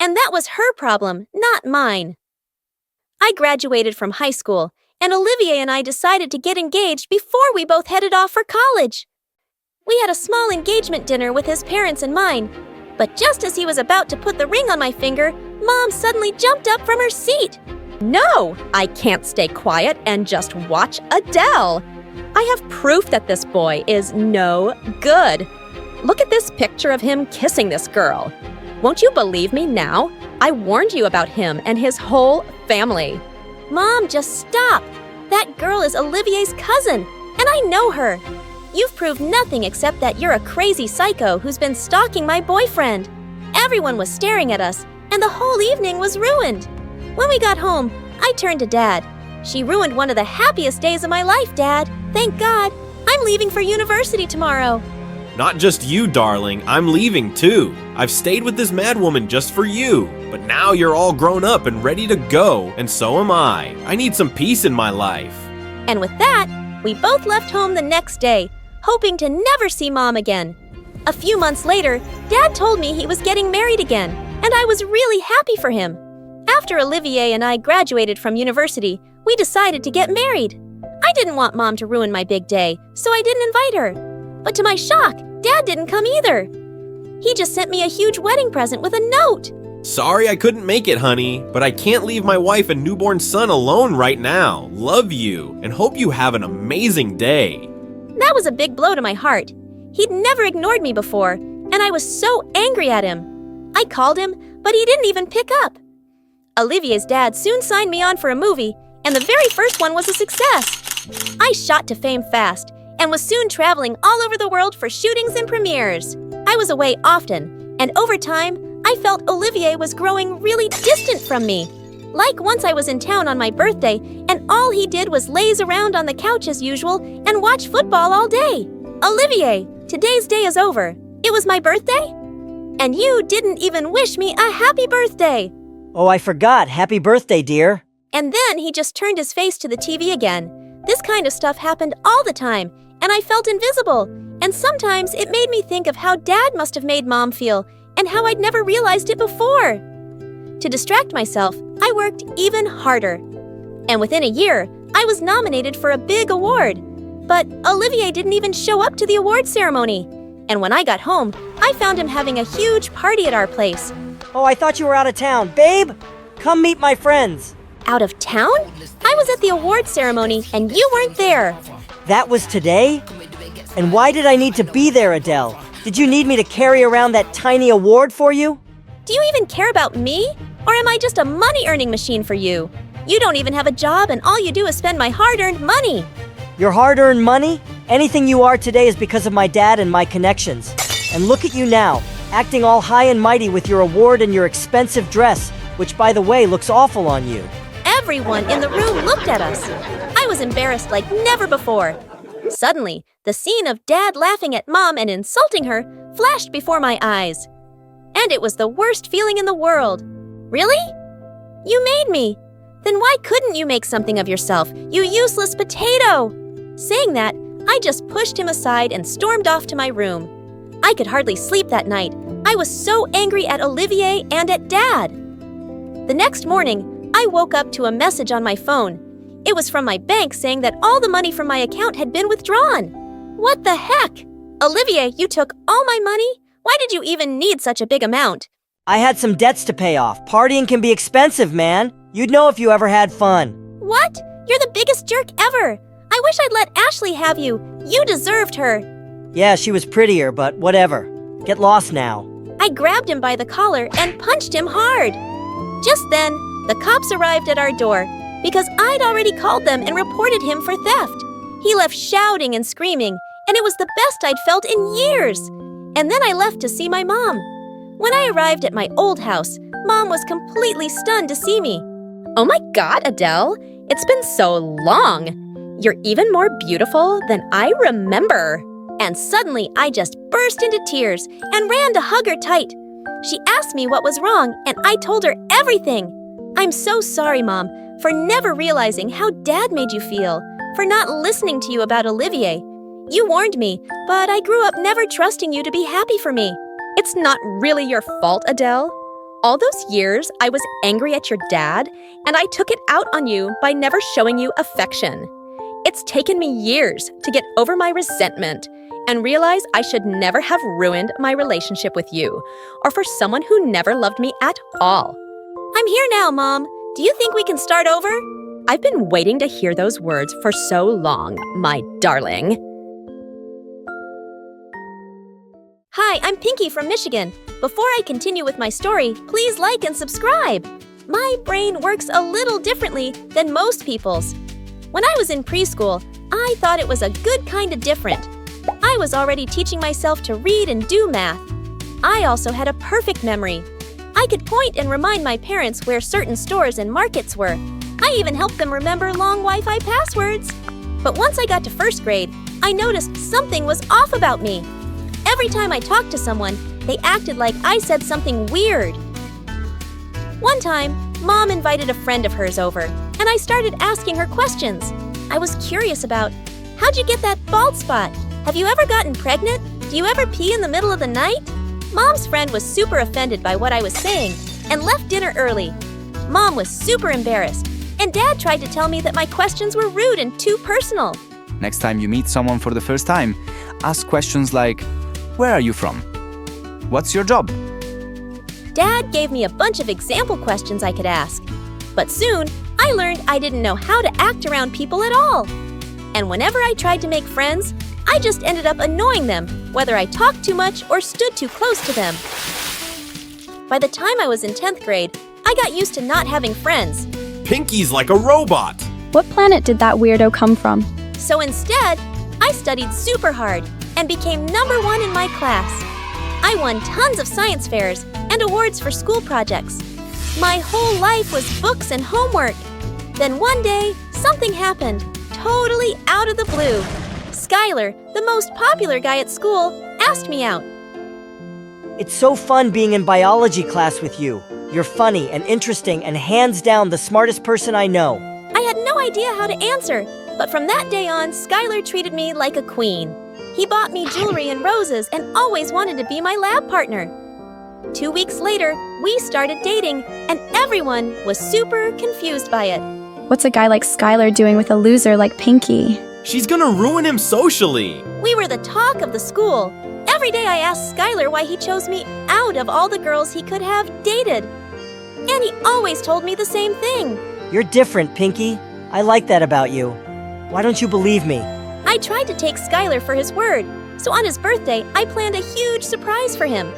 C: And that was her problem, not mine. I graduated from high school, and Olivier and I decided to get engaged before we both headed off for college. We had a small engagement dinner with his parents and mine, but just as he was about to put the ring on my finger, Mom suddenly jumped up from her seat.
K: No, I can't stay quiet and just watch Adele. I have proof that this boy is no good. Look at this picture of him kissing this girl. Won't you believe me now? I warned you about him and his whole family.
C: Mom, just stop. That girl is Olivier's cousin, and I know her. You've proved nothing except that you're a crazy psycho who's been stalking my boyfriend. Everyone was staring at us, and the whole evening was ruined. When we got home, I turned to Dad. "She ruined one of the happiest days of my life, Dad. Thank God. I'm leaving for university tomorrow."
L: Not just you, darling. I'm leaving too. I've stayed with this madwoman just for you. But now you're all grown up and ready to go, and so am I. I need some peace in my life.
C: And with that, we both left home the next day, hoping to never see Mom again. A few months later, Dad told me he was getting married again, and I was really happy for him. After Olivier and I graduated from university, we decided to get married. I didn't want Mom to ruin my big day, so I didn't invite her. But to my shock, Dad didn't come either. He just sent me a huge wedding present with a note.
L: Sorry I couldn't make it, honey, but I can't leave my wife and newborn son alone right now. Love you, and hope you have an amazing day.
C: That was a big blow to my heart. He'd never ignored me before, and I was so angry at him. I called him, but he didn't even pick up. Olivier's dad soon signed me on for a movie, and the very first one was a success. I shot to fame fast, and was soon traveling all over the world for shootings and premieres. I was away often, and over time, I felt Olivier was growing really distant from me. Like once I was in town on my birthday, and all he did was laze around on the couch as usual and watch football all day. Olivier, today's day is over. It was my birthday? And you didn't even wish me a happy birthday.
D: Oh, I forgot. Happy birthday, dear.
C: And then he just turned his face to the TV again. This kind of stuff happened all the time, and I felt invisible. And sometimes it made me think of how Dad must have made Mom feel, and how I'd never realized it before. To distract myself, I worked even harder. And within a year, I was nominated for a big award. But Olivier didn't even show up to the award ceremony. And when I got home, I found him having a huge party at our place.
D: Oh, I thought you were out of town. Babe, come meet my friends.
C: Out of town? I was at the award ceremony, and you weren't there.
D: That was today? And why did I need to be there, Adele? Did you need me to carry around that tiny award for you?
C: Do you even care about me? Or am I just a money-earning machine for you? You don't even have a job and all you do is spend my hard-earned money.
D: Your hard-earned money? Anything you are today is because of my dad and my connections. And look at you now, acting all high and mighty with your award and your expensive dress, which by the way looks awful on you.
C: Everyone in the room looked at us. I was embarrassed like never before. Suddenly, the scene of Dad laughing at Mom and insulting her flashed before my eyes. And it was the worst feeling in the world. Really? You made me. Then why couldn't you make something of yourself, you useless potato? Saying that, I just pushed him aside and stormed off to my room. I could hardly sleep that night. I was so angry at Olivier and at Dad. The next morning, I woke up to a message on my phone. It was from my bank saying that all the money from my account had been withdrawn. What the heck? Olivier, you took all my money? Why did you even need such a big amount?
D: I had some debts to pay off. Partying can be expensive, man. You'd know if you ever had fun.
C: What? You're the biggest jerk ever. I wish I'd let Ashley have you. You deserved her.
D: Yeah, she was prettier, but whatever. Get lost now.
C: I grabbed him by the collar and punched him hard. Just then, the cops arrived at our door because I'd already called them and reported him for theft. He left shouting and screaming, and it was the best I'd felt in years. And then I left to see my mom. When I arrived at my old house, Mom was completely stunned to see me.
K: Oh my God, Adele, it's been so long. You're even more beautiful than I remember.
C: And suddenly, I just burst into tears and ran to hug her tight. She asked me what was wrong, and I told her everything. I'm so sorry, Mom, for never realizing how Dad made you feel, for not listening to you about Olivier. You warned me, but I grew up never trusting you to be happy for me.
K: It's not really your fault, Adele. All those years, I was angry at your dad, and I took it out on you by never showing you affection. It's taken me years to get over my resentment and realize I should never have ruined my relationship with you or for someone who never loved me at all.
C: I'm here now, Mom. Do you think we can start over?
K: I've been waiting to hear those words for so long, my darling.
C: Hi, I'm Pinky from Michigan. Before I continue with my story, please like and subscribe. My brain works a little differently than most people's. When I was in preschool, I thought it was a good kind of different. I was already teaching myself to read and do math. I also had a perfect memory. I could point and remind my parents where certain stores and markets were. I even helped them remember long Wi-Fi passwords. But once I got to first grade, I noticed something was off about me. Every time I talked to someone, they acted like I said something weird. One time, Mom invited a friend of hers over, and I started asking her questions. I was curious about, how'd you get that bald spot? Have you ever gotten pregnant? Do you ever pee in the middle of the night? Mom's friend was super offended by what I was saying and left dinner early. Mom was super embarrassed, and Dad tried to tell me that my questions were rude and too personal.
O: Next time you meet someone for the first time, ask questions like, where are you from? What's your job?
C: Dad gave me a bunch of example questions I could ask. But soon, I learned I didn't know how to act around people at all. And whenever I tried to make friends, I just ended up annoying them, whether I talked too much or stood too close to them. By the time I was in 10th grade, I got used to not having friends.
L: Pinky's like a robot.
P: What planet did that weirdo come from?
C: So instead, I studied super hard and became #1 in my class. I won tons of science fairs and awards for school projects. My whole life was books and homework. Then one day, something happened, totally out of the blue. Skylar, the most popular guy at school, asked me out.
D: It's so fun being in biology class with you. You're funny and interesting and hands down the smartest person I know.
C: I had no idea how to answer, but from that day on, Skylar treated me like a queen. He bought me jewelry and roses and always wanted to be my lab partner. 2 weeks later, we started dating, and everyone was super confused by it.
P: What's a guy like Skylar doing with a loser like Pinky?
L: She's gonna ruin him socially.
C: We were the talk of the school. Every day I asked Skylar why he chose me out of all the girls he could have dated. And he always told me the same thing.
D: You're different, Pinky. I like that about you. Why don't you believe me?
C: I tried to take Skylar for his word, so on his birthday, I planned a huge surprise for him.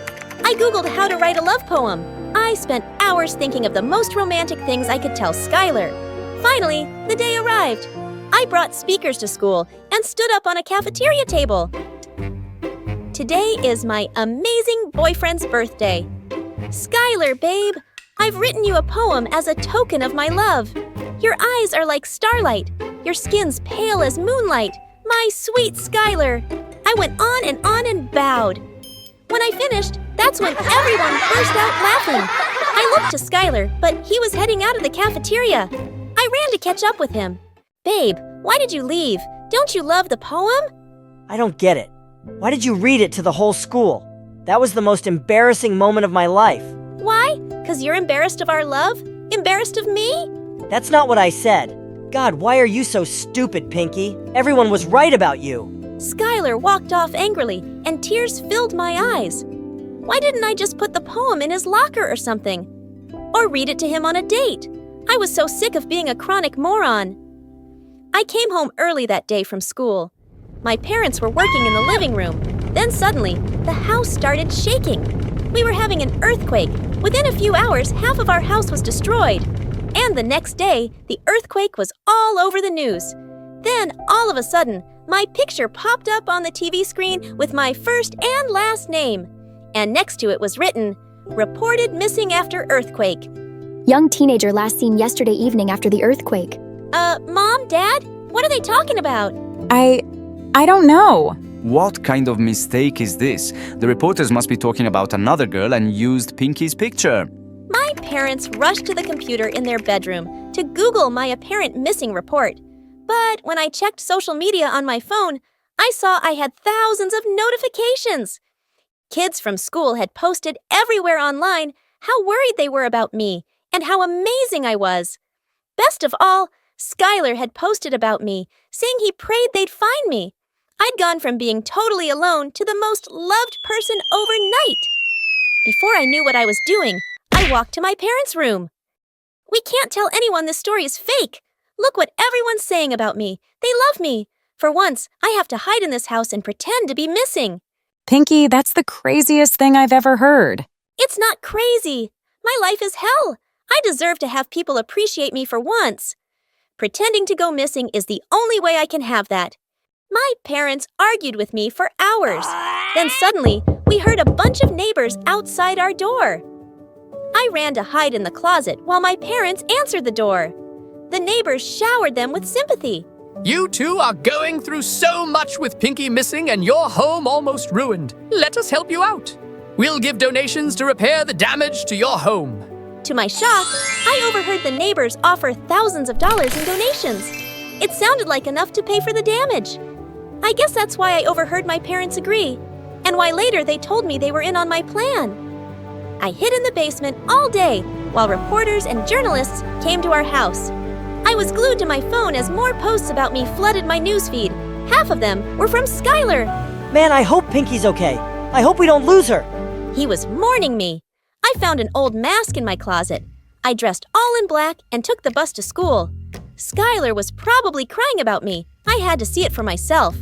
C: I Googled how to write a love poem. I spent hours thinking of the most romantic things I could tell Skylar. Finally, the day arrived. I brought speakers to school and stood up on a cafeteria table. Today is my amazing boyfriend's birthday. Skylar, babe, I've written you a poem as a token of my love. Your eyes are like starlight. Your skin's pale as moonlight. My sweet Skylar. I went on and bowed. When I finished, that's when everyone burst out laughing. I looked to Skylar, but he was heading out of the cafeteria. I ran to catch up with him. Babe, why did you leave? Don't you love the poem?
D: I don't get it. Why did you read it to the whole school? That was the most embarrassing moment of my life.
C: Why? 'Cause you're embarrassed of our love? Embarrassed of me?
D: That's not what I said. God, why are you so stupid, Pinky? Everyone was right about you.
C: Skylar walked off angrily, and tears filled my eyes. Why didn't I just put the poem in his locker or something? Or read it to him on a date? I was so sick of being a chronic moron. I came home early that day from school. My parents were working in the living room. Then suddenly, the house started shaking. We were having an earthquake. Within a few hours, half of our house was destroyed. And the next day, the earthquake was all over the news. Then, all of a sudden, my picture popped up on the TV screen with my first and last name. And next to it was written, "Reported missing after earthquake."
Q: Young teenager last seen yesterday evening after the earthquake.
C: Mom, Dad? What are they talking about?
R: I don't know.
O: What kind of mistake is this? The reporters must be talking about another girl and used Pinky's picture.
C: My parents rushed to the computer in their bedroom to Google my apparent missing report. But when I checked social media on my phone, I saw I had thousands of notifications. Kids from school had posted everywhere online how worried they were about me and how amazing I was. Best of all, Skylar had posted about me, saying he prayed they'd find me. I'd gone from being totally alone to the most loved person overnight. Before I knew what I was doing, I walked to my parents' room. We can't tell anyone this story is fake. Look what everyone's saying about me. They love me. For once, I have to hide in this house and pretend to be missing.
R: Pinky, that's the craziest thing I've ever heard.
C: It's not crazy. My life is hell. I deserve to have people appreciate me for once. Pretending to go missing is the only way I can have that. My parents argued with me for hours. Then suddenly, we heard a bunch of neighbors outside our door. I ran to hide in the closet while my parents answered the door. The neighbors showered them with sympathy.
S: You two are going through so much with Pinky missing and your home almost ruined. Let us help you out. We'll give donations to repair the damage to your home.
C: To my shock, I overheard the neighbors offer thousands of dollars in donations. It sounded like enough to pay for the damage. I guess that's why I overheard my parents agree, and why later they told me they were in on my plan. I hid in the basement all day while reporters and journalists came to our house. I was glued to my phone as more posts about me flooded my newsfeed. Half of them were from Skylar.
D: Man, I hope Pinky's okay. I hope we don't lose her.
C: He was mourning me. I found an old mask in my closet. I dressed all in black and took the bus to school. Skylar was probably crying about me. I had to see it for myself.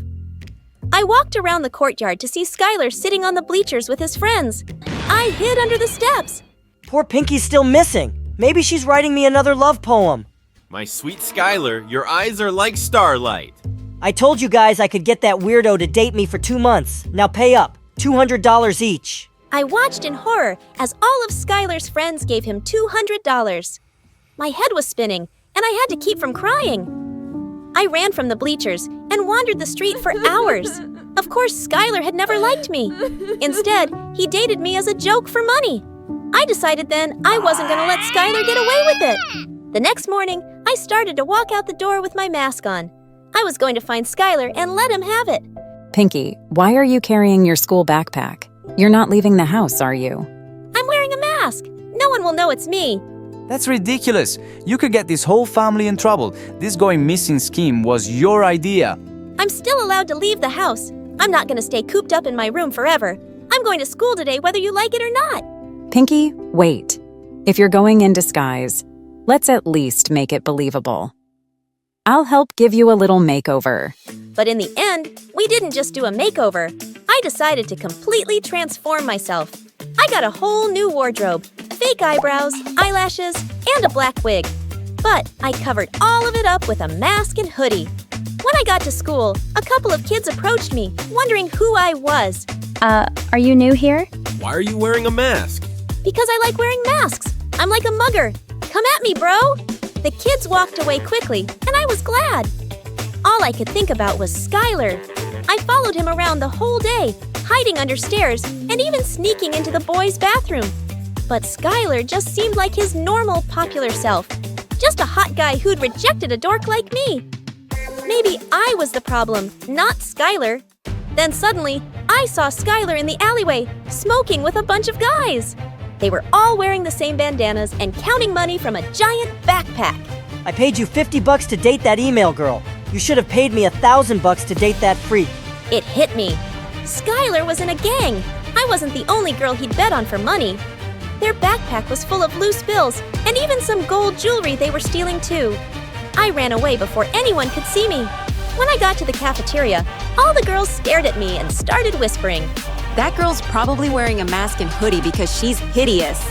C: I walked around the courtyard to see Skylar sitting on the bleachers with his friends. I hid under the steps.
D: Poor Pinky's still missing. Maybe she's writing me another love poem.
L: My sweet Skylar, your eyes are like starlight.
D: I told you guys I could get that weirdo to date me for 2 months. Now pay up. $200 each.
C: I watched in horror as all of Skylar's friends gave him $200. My head was spinning, and I had to keep from crying. I ran from the bleachers and wandered the street for hours. Of course, Skylar had never liked me. Instead, he dated me as a joke for money. I decided then I wasn't going to let Skylar get away with it. The next morning, I started to walk out the door with my mask on. I was going to find Skylar and let him have it.
R: Pinky, why are you carrying your school backpack? You're not leaving the house, are you?
C: I'm wearing a mask. No one will know it's me.
O: That's ridiculous. You could get this whole family in trouble. This going missing scheme was your idea.
C: I'm still allowed to leave the house. I'm not going to stay cooped up in my room forever. I'm going to school today whether you like it or not.
R: Pinky, wait. If you're going in disguise, let's at least make it believable. I'll help give you a little makeover.
C: But in the end, we didn't just do a makeover. I decided to completely transform myself. I got a whole new wardrobe, fake eyebrows, eyelashes, and a black wig. But I covered all of it up with a mask and hoodie. When I got to school, a couple of kids approached me, wondering who I was.
P: Are you new here?
L: Why are you wearing a mask?
C: Because I like wearing masks. I'm like a mugger. Come at me, bro! The kids walked away quickly, and I was glad. All I could think about was Skylar. I followed him around the whole day, hiding under stairs and even sneaking into the boys' bathroom. But Skylar just seemed like his normal, popular self. Just a hot guy who'd rejected a dork like me. Maybe I was the problem, not Skylar. Then suddenly, I saw Skylar in the alleyway, smoking with a bunch of guys. They were all wearing the same bandanas and counting money from a giant backpack.
D: I paid you $50 to date that email girl. You should have paid me $1,000 to date that freak.
C: It hit me. Skylar was in a gang. I wasn't the only girl he'd bet on for money. Their backpack was full of loose bills and even some gold jewelry they were stealing too. I ran away before anyone could see me. When I got to the cafeteria, all the girls stared at me and started whispering.
N: That girl's probably wearing a mask and hoodie because she's hideous.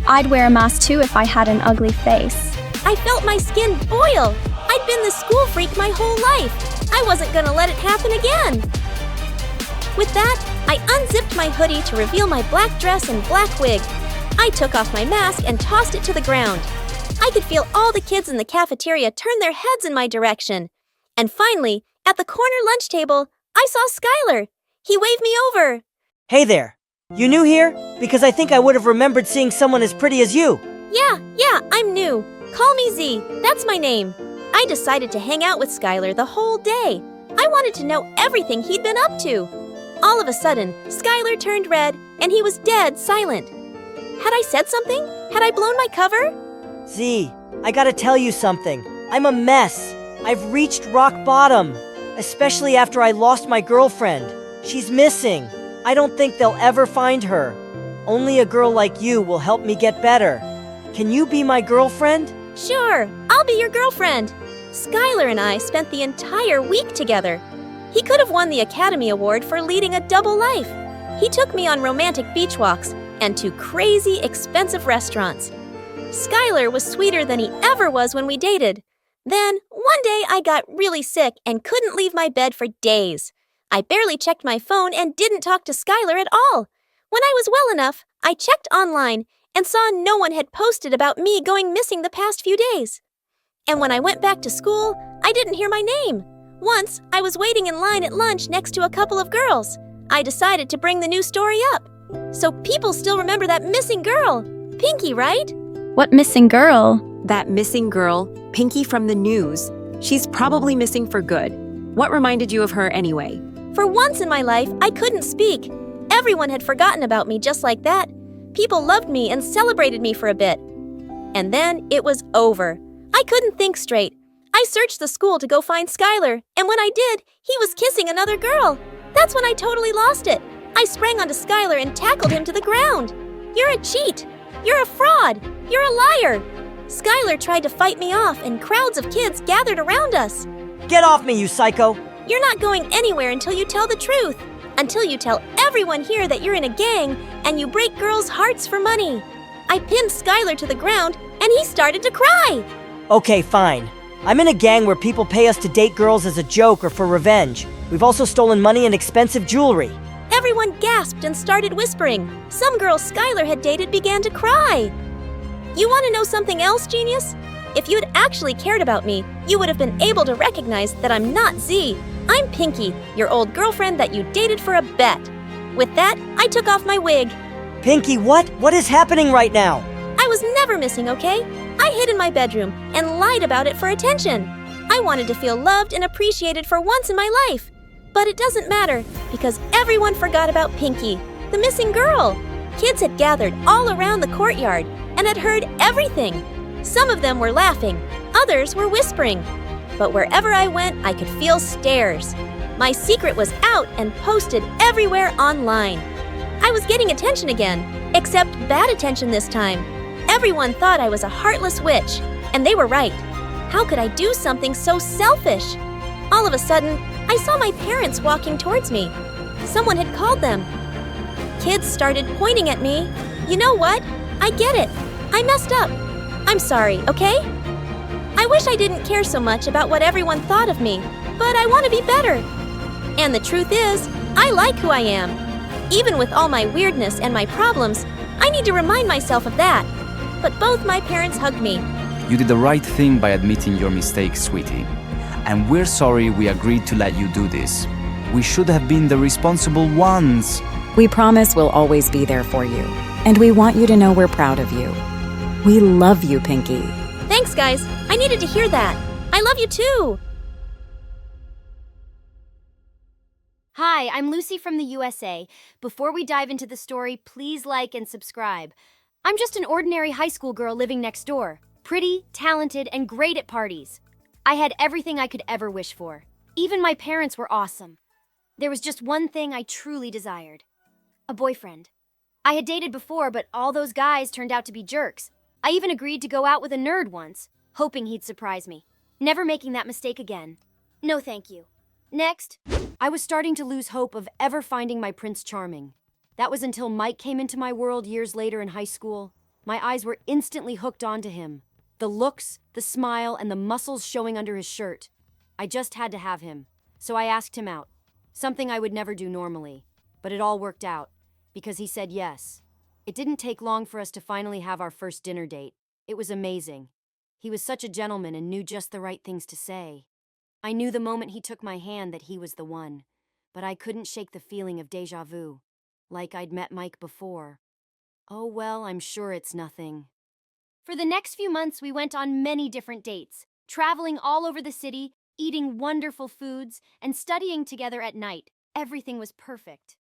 P: I'd wear a mask too if I had an ugly face.
C: I felt my skin boil. I'd been the school freak my whole life. I wasn't gonna let it happen again. With that, I unzipped my hoodie to reveal my black dress and black wig. I took off my mask and tossed it to the ground. I could feel all the kids in the cafeteria turn their heads in my direction. And finally, at the corner lunch table, I saw Skylar. He waved me over.
D: Hey there. You new here? Because I think I would have remembered seeing someone as pretty as you.
C: Yeah, I'm new. Call me Z. That's my name. I decided to hang out with Skylar the whole day. I wanted to know everything he'd been up to. All of a sudden, Skylar turned red, and he was dead silent. Had I said something? Had I blown my cover?
D: Z, I gotta tell you something. I'm a mess. I've reached rock bottom, especially after I lost my girlfriend. She's missing. I don't think they'll ever find her. Only a girl like you will help me get better. Can you be my girlfriend?
C: Sure, I'll be your girlfriend. Skylar and I spent the entire week together. He could have won the Academy Award for leading a double life. He took me on romantic beach walks and to crazy, expensive restaurants. Skylar was sweeter than he ever was when we dated. Then, one day I got really sick and couldn't leave my bed for days. I barely checked my phone and didn't talk to Skylar at all. When I was well enough, I checked online and saw no one had posted about me going missing the past few days. And when I went back to school, I didn't hear my name. Once, I was waiting in line at lunch next to a couple of girls. I decided to bring the new story up. So people still remember that missing girl. Pinky, right?
P: What missing girl?
N: That missing girl, Pinky from the news. She's probably missing for good. What reminded you of her anyway?
C: For once in my life, I couldn't speak. Everyone had forgotten about me just like that. People loved me and celebrated me for a bit. And then it was over. I couldn't think straight. I searched the school to go find Skylar, and when I did, he was kissing another girl. That's when I totally lost it. I sprang onto Skylar and tackled him to the ground. You're a cheat. You're a fraud. You're a liar. Skylar tried to fight me off, and crowds of kids gathered around us.
D: Get off me, you psycho!
C: You're not going anywhere until you tell the truth. Until you tell everyone here that you're in a gang and you break girls' hearts for money. I pinned Skylar to the ground, and he started to cry.
D: Okay, fine. I'm in a gang where people pay us to date girls as a joke or for revenge. We've also stolen money and expensive jewelry.
C: Everyone gasped and started whispering. Some girls Skylar had dated began to cry. You want to know something else, genius? If you'd actually cared about me, you would have been able to recognize that I'm not Z. I'm Pinky, your old girlfriend that you dated for a bet. With that, I took off my wig.
D: Pinky, what? What is happening right now?
C: I was never missing, okay? I hid in my bedroom and lied about it for attention. I wanted to feel loved and appreciated for once in my life. But it doesn't matter, because everyone forgot about Pinky, the missing girl. Kids had gathered all around the courtyard and had heard everything. Some of them were laughing, others were whispering. But wherever I went, I could feel stares. My secret was out and posted everywhere online. I was getting attention again, except bad attention this time. Everyone thought I was a heartless witch, and they were right. How could I do something so selfish? All of a sudden, I saw my parents walking towards me. Someone had called them. Kids started pointing at me. You know what? I get it. I messed up. I'm sorry, okay? I wish I didn't care so much about what everyone thought of me, but I want to be better. And the truth is, I like who I am. Even with all my weirdness and my problems, I need to remind myself of that. But both my parents hugged me.
O: You did the right thing by admitting your mistake, sweetie. And we're sorry we agreed to let you do this. We should have been the responsible ones.
R: We promise we'll always be there for you. And we want you to know we're proud of you. We love you, Pinky.
C: Thanks, guys. I needed to hear that. I love you too.
M: Hi, I'm Lucy from the USA. Before we dive into the story, please like and subscribe. I'm just an ordinary high school girl living next door. Pretty, talented, and great at parties. I had everything I could ever wish for. Even my parents were awesome. There was just one thing I truly desired. A boyfriend. I had dated before, but all those guys turned out to be jerks. I even agreed to go out with a nerd once, hoping he'd surprise me. Never making that mistake again. No thank you. Next. I was starting to lose hope of ever finding my Prince Charming. That was until Mike came into my world years later in high school. My eyes were instantly hooked onto him. The looks, the smile, and the muscles showing under his shirt. I just had to have him, so I asked him out. Something I would never do normally, but it all worked out, because he said yes. It didn't take long for us to finally have our first dinner date. It was amazing. He was such a gentleman and knew just the right things to say. I knew the moment he took my hand that he was the one, but I couldn't shake the feeling of déjà vu, like I'd met Mike before. Oh well, I'm sure it's nothing. For the next few months, we went on many different dates, traveling all over the city, eating wonderful foods, and studying together at night. Everything was perfect.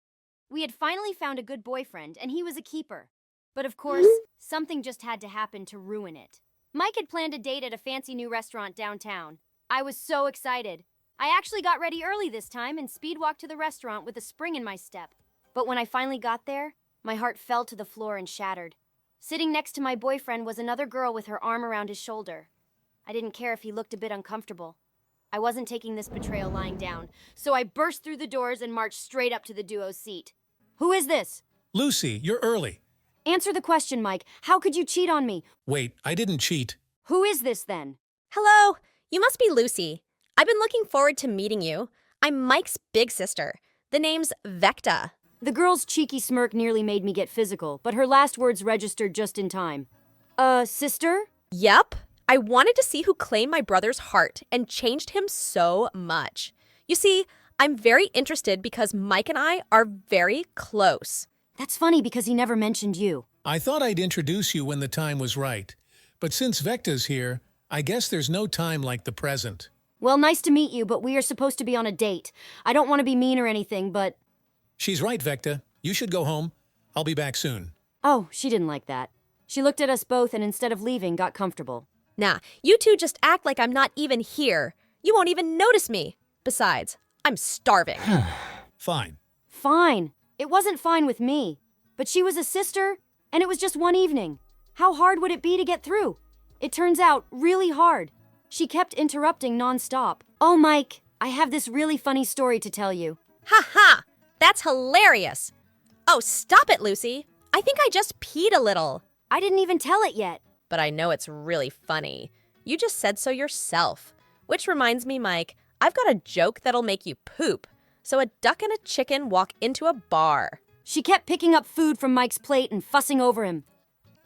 M: We had finally found a good boyfriend, and he was a keeper. But of course, something just had to happen to ruin it. Mike had planned a date at a fancy new restaurant downtown. I was so excited. I actually got ready early this time and speed walked to the restaurant with a spring in my step. But when I finally got there, my heart fell to the floor and shattered. Sitting next to my boyfriend was another girl with her arm around his shoulder. I didn't care if he looked a bit uncomfortable. I wasn't taking this betrayal lying down, so I burst through the doors and marched straight up to the duo's seat. Who is this?
J: Lucy, you're early.
M: Answer the question, Mike. How could you cheat on me?
J: Wait, I didn't cheat.
M: Who is this then?
K: Hello, you must be Lucy. I've been looking forward to meeting you. I'm Mike's big sister. The name's Vecta.
M: The girl's cheeky smirk nearly made me get physical, but her last words registered just in time. Sister?
K: Yep. I wanted to see who claimed my brother's heart and changed him so much. You see, I'm very interested because Mike and I are very close.
M: That's funny because he never mentioned you.
J: I thought I'd introduce you when the time was right. But since Vecta's here, I guess there's no time like the present.
M: Well, nice to meet you, but we are supposed to be on a date. I don't want to be mean or anything, but...
J: She's right, Vecta. You should go home. I'll be back soon.
M: Oh, she didn't like that. She looked at us both and instead of leaving, got comfortable.
K: Nah, you two just act like I'm not even here. You won't even notice me. Besides, I'm starving.
J: Fine.
M: Fine. It wasn't fine with me. But she was a sister, and it was just one evening. How hard would it be to get through? It turns out, really hard. She kept interrupting nonstop. Oh, Mike, I have this really funny story to tell you.
K: Ha ha! That's hilarious. Oh, stop it, Lucy. I think I just peed a little.
M: I didn't even tell it yet.
K: But I know it's really funny. You just said so yourself. Which reminds me, Mike, I've got a joke that'll make you poop. So a duck and a chicken walk into a bar.
M: She kept picking up food from Mike's plate and fussing over him.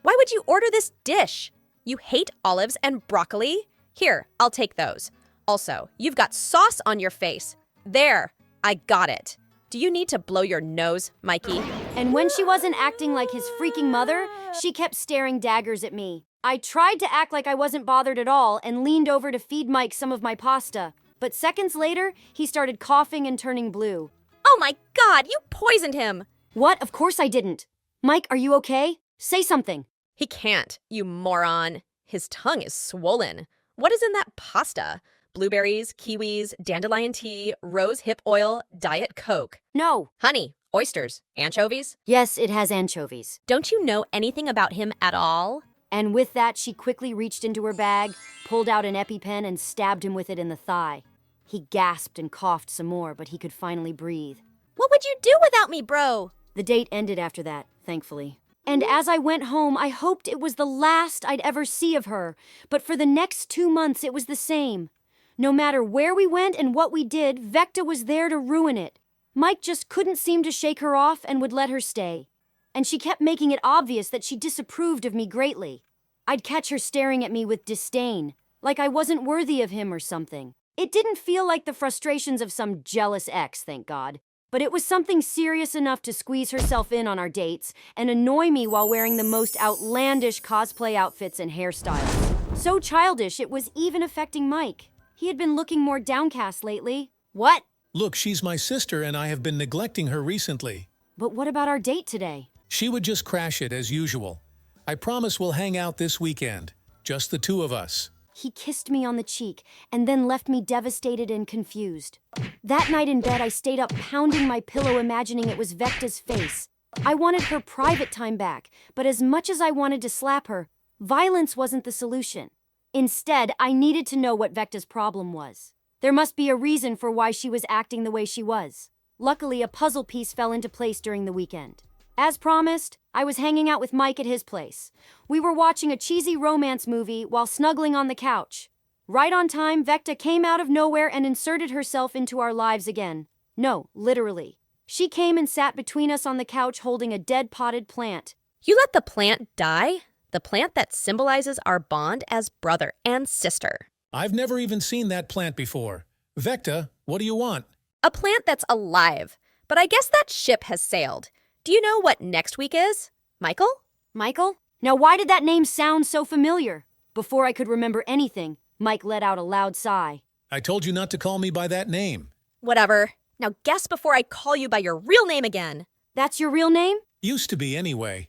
K: Why would you order this dish? You hate olives and broccoli? Here, I'll take those. Also, you've got sauce on your face. There, I got it. Do you need to blow your nose, Mikey?
M: And when she wasn't acting like his freaking mother, she kept staring daggers at me. I tried to act like I wasn't bothered at all and leaned over to feed Mike some of my pasta. But seconds later, he started coughing and turning blue.
K: Oh my God, you poisoned him!
M: What? Of course I didn't. Mike, are you okay? Say something.
K: He can't, you moron. His tongue is swollen. What is in that pasta? Blueberries, kiwis, dandelion tea, rose hip oil, Diet Coke.
M: No.
K: Honey, oysters, anchovies?
M: Yes, it has anchovies.
K: Don't you know anything about him at all?
M: And with that, she quickly reached into her bag, pulled out an EpiPen, and stabbed him with it in the thigh. He gasped and coughed some more, but he could finally breathe.
K: What would you do without me, bro?
M: The date ended after that, thankfully.
F: And as I went home, I hoped it was the last I'd ever see of her. But for the next 2 months, it was the same. No matter where we went and what we did, Vecta was there to ruin it. Mike just couldn't seem to shake her off and would let her stay. And she kept making it obvious that she disapproved of me greatly. I'd catch her staring at me with disdain, like I wasn't worthy of him or something. It didn't feel like the frustrations of some jealous ex, thank God. But it was something serious enough to squeeze herself in on our dates and annoy me while wearing the most outlandish cosplay outfits and hairstyles. So childish, it was even affecting Mike. He had been looking more downcast lately. What?
T: Look, she's my sister and I have been neglecting her recently.
F: But what about our date today?
T: She would just crash it as usual. I promise we'll hang out this weekend. Just the two of us.
F: He kissed me on the cheek and then left me devastated and confused. That night in bed, I stayed up pounding my pillow imagining it was Vecta's face. I wanted her private time back, but as much as I wanted to slap her, violence wasn't the solution. Instead, I needed to know what Vecta's problem was. There must be a reason for why she was acting the way she was. Luckily, a puzzle piece fell into place during the weekend. As promised, I was hanging out with Mike at his place. We were watching a cheesy romance movie while snuggling on the couch. Right on time, Vecta came out of nowhere and inserted herself into our lives again. No, literally. She came and sat between us on the couch holding a dead potted plant.
K: You let the plant die? The plant that symbolizes our bond as brother and sister.
T: I've never even seen that plant before. Vecta, what do you want?
K: A plant that's alive. But I guess that ship has sailed. Do you know what next week is? Michael?
F: Michael? Now why did that name sound so familiar? Before I could remember anything, Mike let out a loud sigh.
T: I told you not to call me by that name.
K: Whatever. Now guess before I call you by your real name again.
F: That's your real name?
T: Used to be anyway.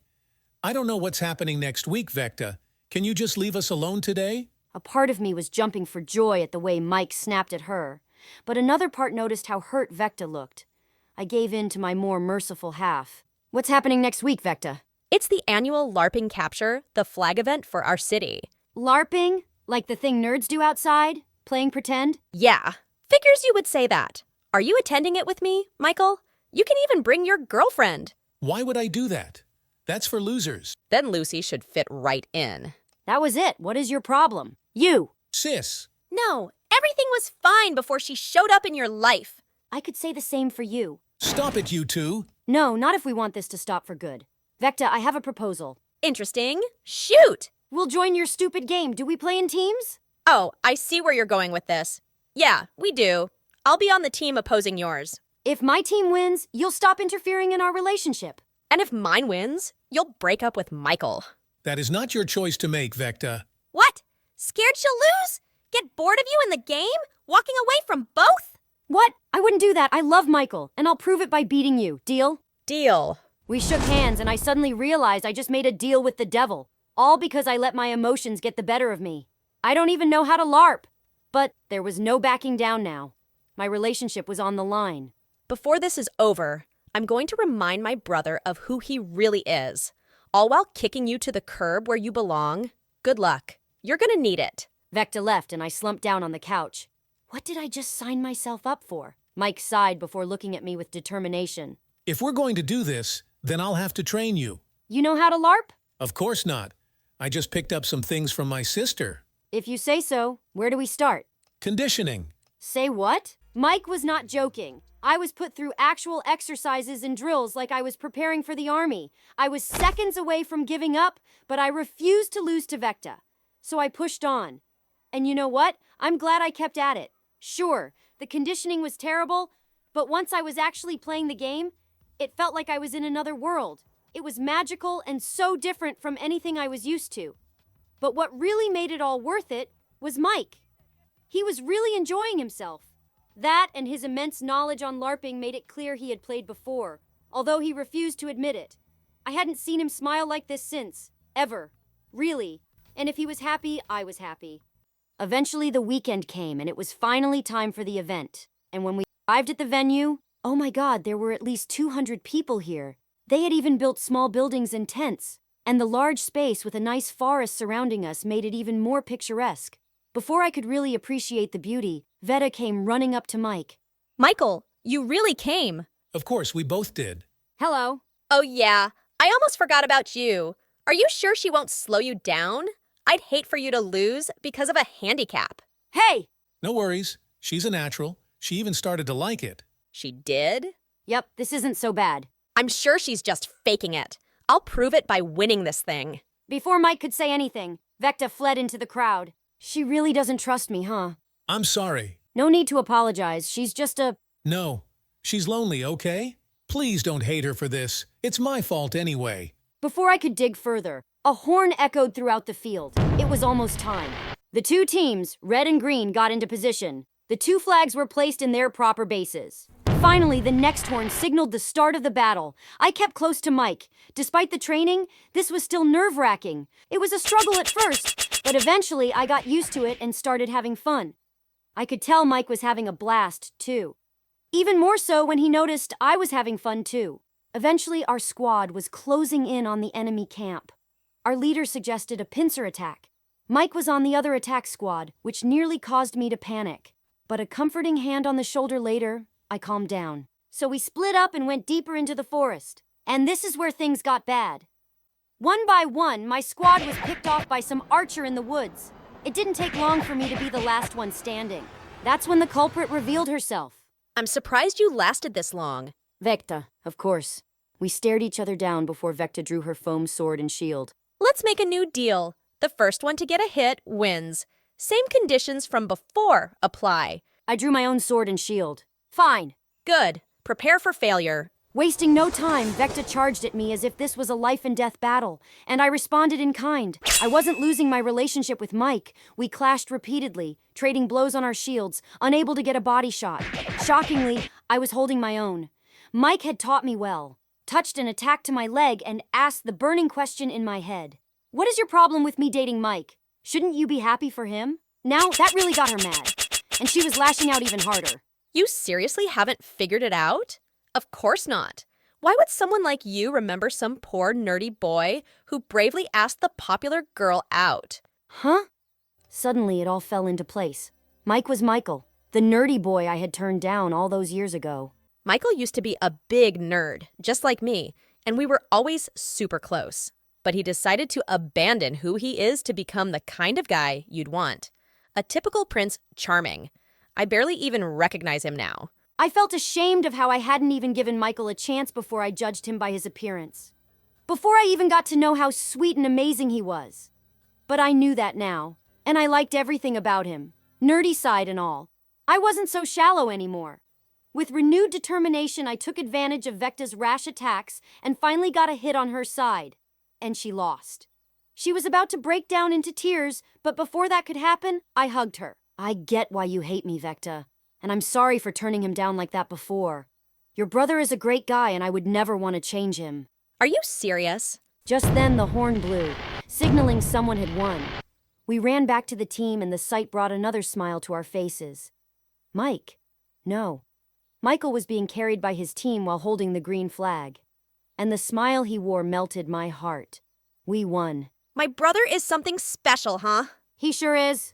T: I don't know what's happening next week, Vecta. Can you just leave us alone today?
F: A part of me was jumping for joy at the way Mike snapped at her, but another part noticed how hurt Vecta looked. I gave in to my more merciful half. What's happening next week, Vecta?
K: It's the annual LARPing Capture, the flag event for our city.
F: LARPing? Like the thing nerds do outside? Playing pretend?
K: Yeah. Figures you would say that. Are you attending it with me, Michael? You can even bring your girlfriend.
T: Why would I do that? That's for losers.
K: Then Lucy should fit right in.
F: That was it. What is your problem? You!
T: Sis!
K: No, everything was fine before she showed up in your life.
F: I could say the same for you.
T: Stop it, you two!
F: No, not if we want this to stop for good. Vecta, I have a proposal.
K: Interesting. Shoot!
F: We'll join your stupid game. Do we play in teams?
K: Oh, I see where you're going with this. Yeah, we do. I'll be on the team opposing yours.
F: If my team wins, you'll stop interfering in our relationship.
K: And if mine wins, you'll break up with Michael.
T: That is not your choice to make, Vecta.
K: What? Scared she'll lose? Get bored of you in the game? Walking away from both?
F: What? I wouldn't do that. I love Michael, and I'll prove it by beating you. Deal?
K: Deal.
F: We shook hands, and I suddenly realized I just made a deal with the devil. All because I let my emotions get the better of me. I don't even know how to LARP. But there was no backing down now. My relationship was on the line.
K: Before this is over, I'm going to remind my brother of who he really is. All while kicking you to the curb where you belong. Good luck. You're gonna need it.
F: Vecta left, and I slumped down on the couch. What did I just sign myself up for? Mike sighed before looking at me with determination.
T: If we're going to do this, then I'll have to train you.
F: You know how to LARP?
T: Of course not. I just picked up some things from my sister.
F: If you say so, where do we start?
T: Conditioning.
F: Say what? Mike was not joking. I was put through actual exercises and drills like I was preparing for the army. I was seconds away from giving up, but I refused to lose to Vecta. So I pushed on. And you know what? I'm glad I kept at it. Sure, the conditioning was terrible, but once I was actually playing the game, it felt like I was in another world. It was magical and so different from anything I was used to. But what really made it all worth it was Mike. He was really enjoying himself. That and his immense knowledge on LARPing made it clear he had played before, although he refused to admit it. I hadn't seen him smile like this since, ever. Really. And if he was happy, I was happy. Eventually the weekend came, and it was finally time for the event. And when we arrived at the venue, oh my God, there were at least 200 people here. They had even built small buildings and tents, and the large space with a nice forest surrounding us made it even more picturesque. Before I could really appreciate the beauty, Veta came running up to Mike.
K: Michael, you really came.
T: Of course, we both did.
F: Hello.
K: Oh yeah, I almost forgot about you. Are you sure she won't slow you down? I'd hate for you to lose because of a handicap.
F: Hey!
T: No worries. She's a natural. She even started to like it.
K: She did?
F: Yep, this isn't so bad.
K: I'm sure she's just faking it. I'll prove it by winning this thing.
F: Before Mike could say anything, Vecta fled into the crowd. She really doesn't trust me, huh?
T: I'm sorry.
F: No need to apologize. She's just a...
T: No. She's lonely, okay? Please don't hate her for this. It's my fault anyway.
F: Before I could dig further, a horn echoed throughout the field. It was almost time. The two teams, red and green, got into position. The two flags were placed in their proper bases. Finally, the next horn signaled the start of the battle. I kept close to Mike. Despite the training, this was still nerve-wracking. It was a struggle at first, but eventually I got used to it and started having fun. I could tell Mike was having a blast, too. Even more so when he noticed I was having fun, too. Eventually, our squad was closing in on the enemy camp. Our leader suggested a pincer attack. Mike was on the other attack squad, which nearly caused me to panic. But a comforting hand on the shoulder later, I calmed down. So we split up and went deeper into the forest. And this is where things got bad. One by one, my squad was picked off by some archer in the woods. It didn't take long for me to be the last one standing. That's when the culprit revealed herself.
K: I'm surprised you lasted this long.
F: Vecta, of course. We stared each other down before Vecta drew her foam sword and shield.
K: Let's make a new deal. The first one to get a hit wins. Same conditions from before apply.
F: I drew my own sword and shield. Fine.
K: Good. Prepare for failure.
F: Wasting no time, Vecta charged at me as if this was a life and death battle, and I responded in kind. I wasn't losing my relationship with Mike. We clashed repeatedly, trading blows on our shields, unable to get a body shot. Shockingly, I was holding my own. Mike had taught me well, touched an attack to my leg, and asked the burning question in my head. What is your problem with me dating Mike? Shouldn't you be happy for him? Now, that really got her mad, and she was lashing out even harder.
K: You seriously haven't figured it out? Of course not. Why would someone like you remember some poor nerdy boy who bravely asked the popular girl out?
F: Huh? Suddenly it all fell into place. Mike was Michael, the nerdy boy I had turned down all those years ago.
K: Michael used to be a big nerd, just like me, and we were always super close. But he decided to abandon who he is to become the kind of guy you'd want. A typical Prince Charming. I barely even recognize him now.
F: I felt ashamed of how I hadn't even given Michael a chance before I judged him by his appearance. Before I even got to know how sweet and amazing he was. But I knew that now, and I liked everything about him, nerdy side and all. I wasn't so shallow anymore. With renewed determination, I took advantage of Vecta's rash attacks and finally got a hit on her side. And she lost. She was about to break down into tears, but before that could happen, I hugged her. I get why you hate me, Vecta. And I'm sorry for turning him down like that before. Your brother is a great guy and I would never want to change him.
K: Are you serious?
F: Just then the horn blew, signaling someone had won. We ran back to the team and the sight brought another smile to our faces. Mike? No. Michael was being carried by his team while holding the green flag. And the smile he wore melted my heart. We won.
K: My brother is something special, huh?
F: He sure is.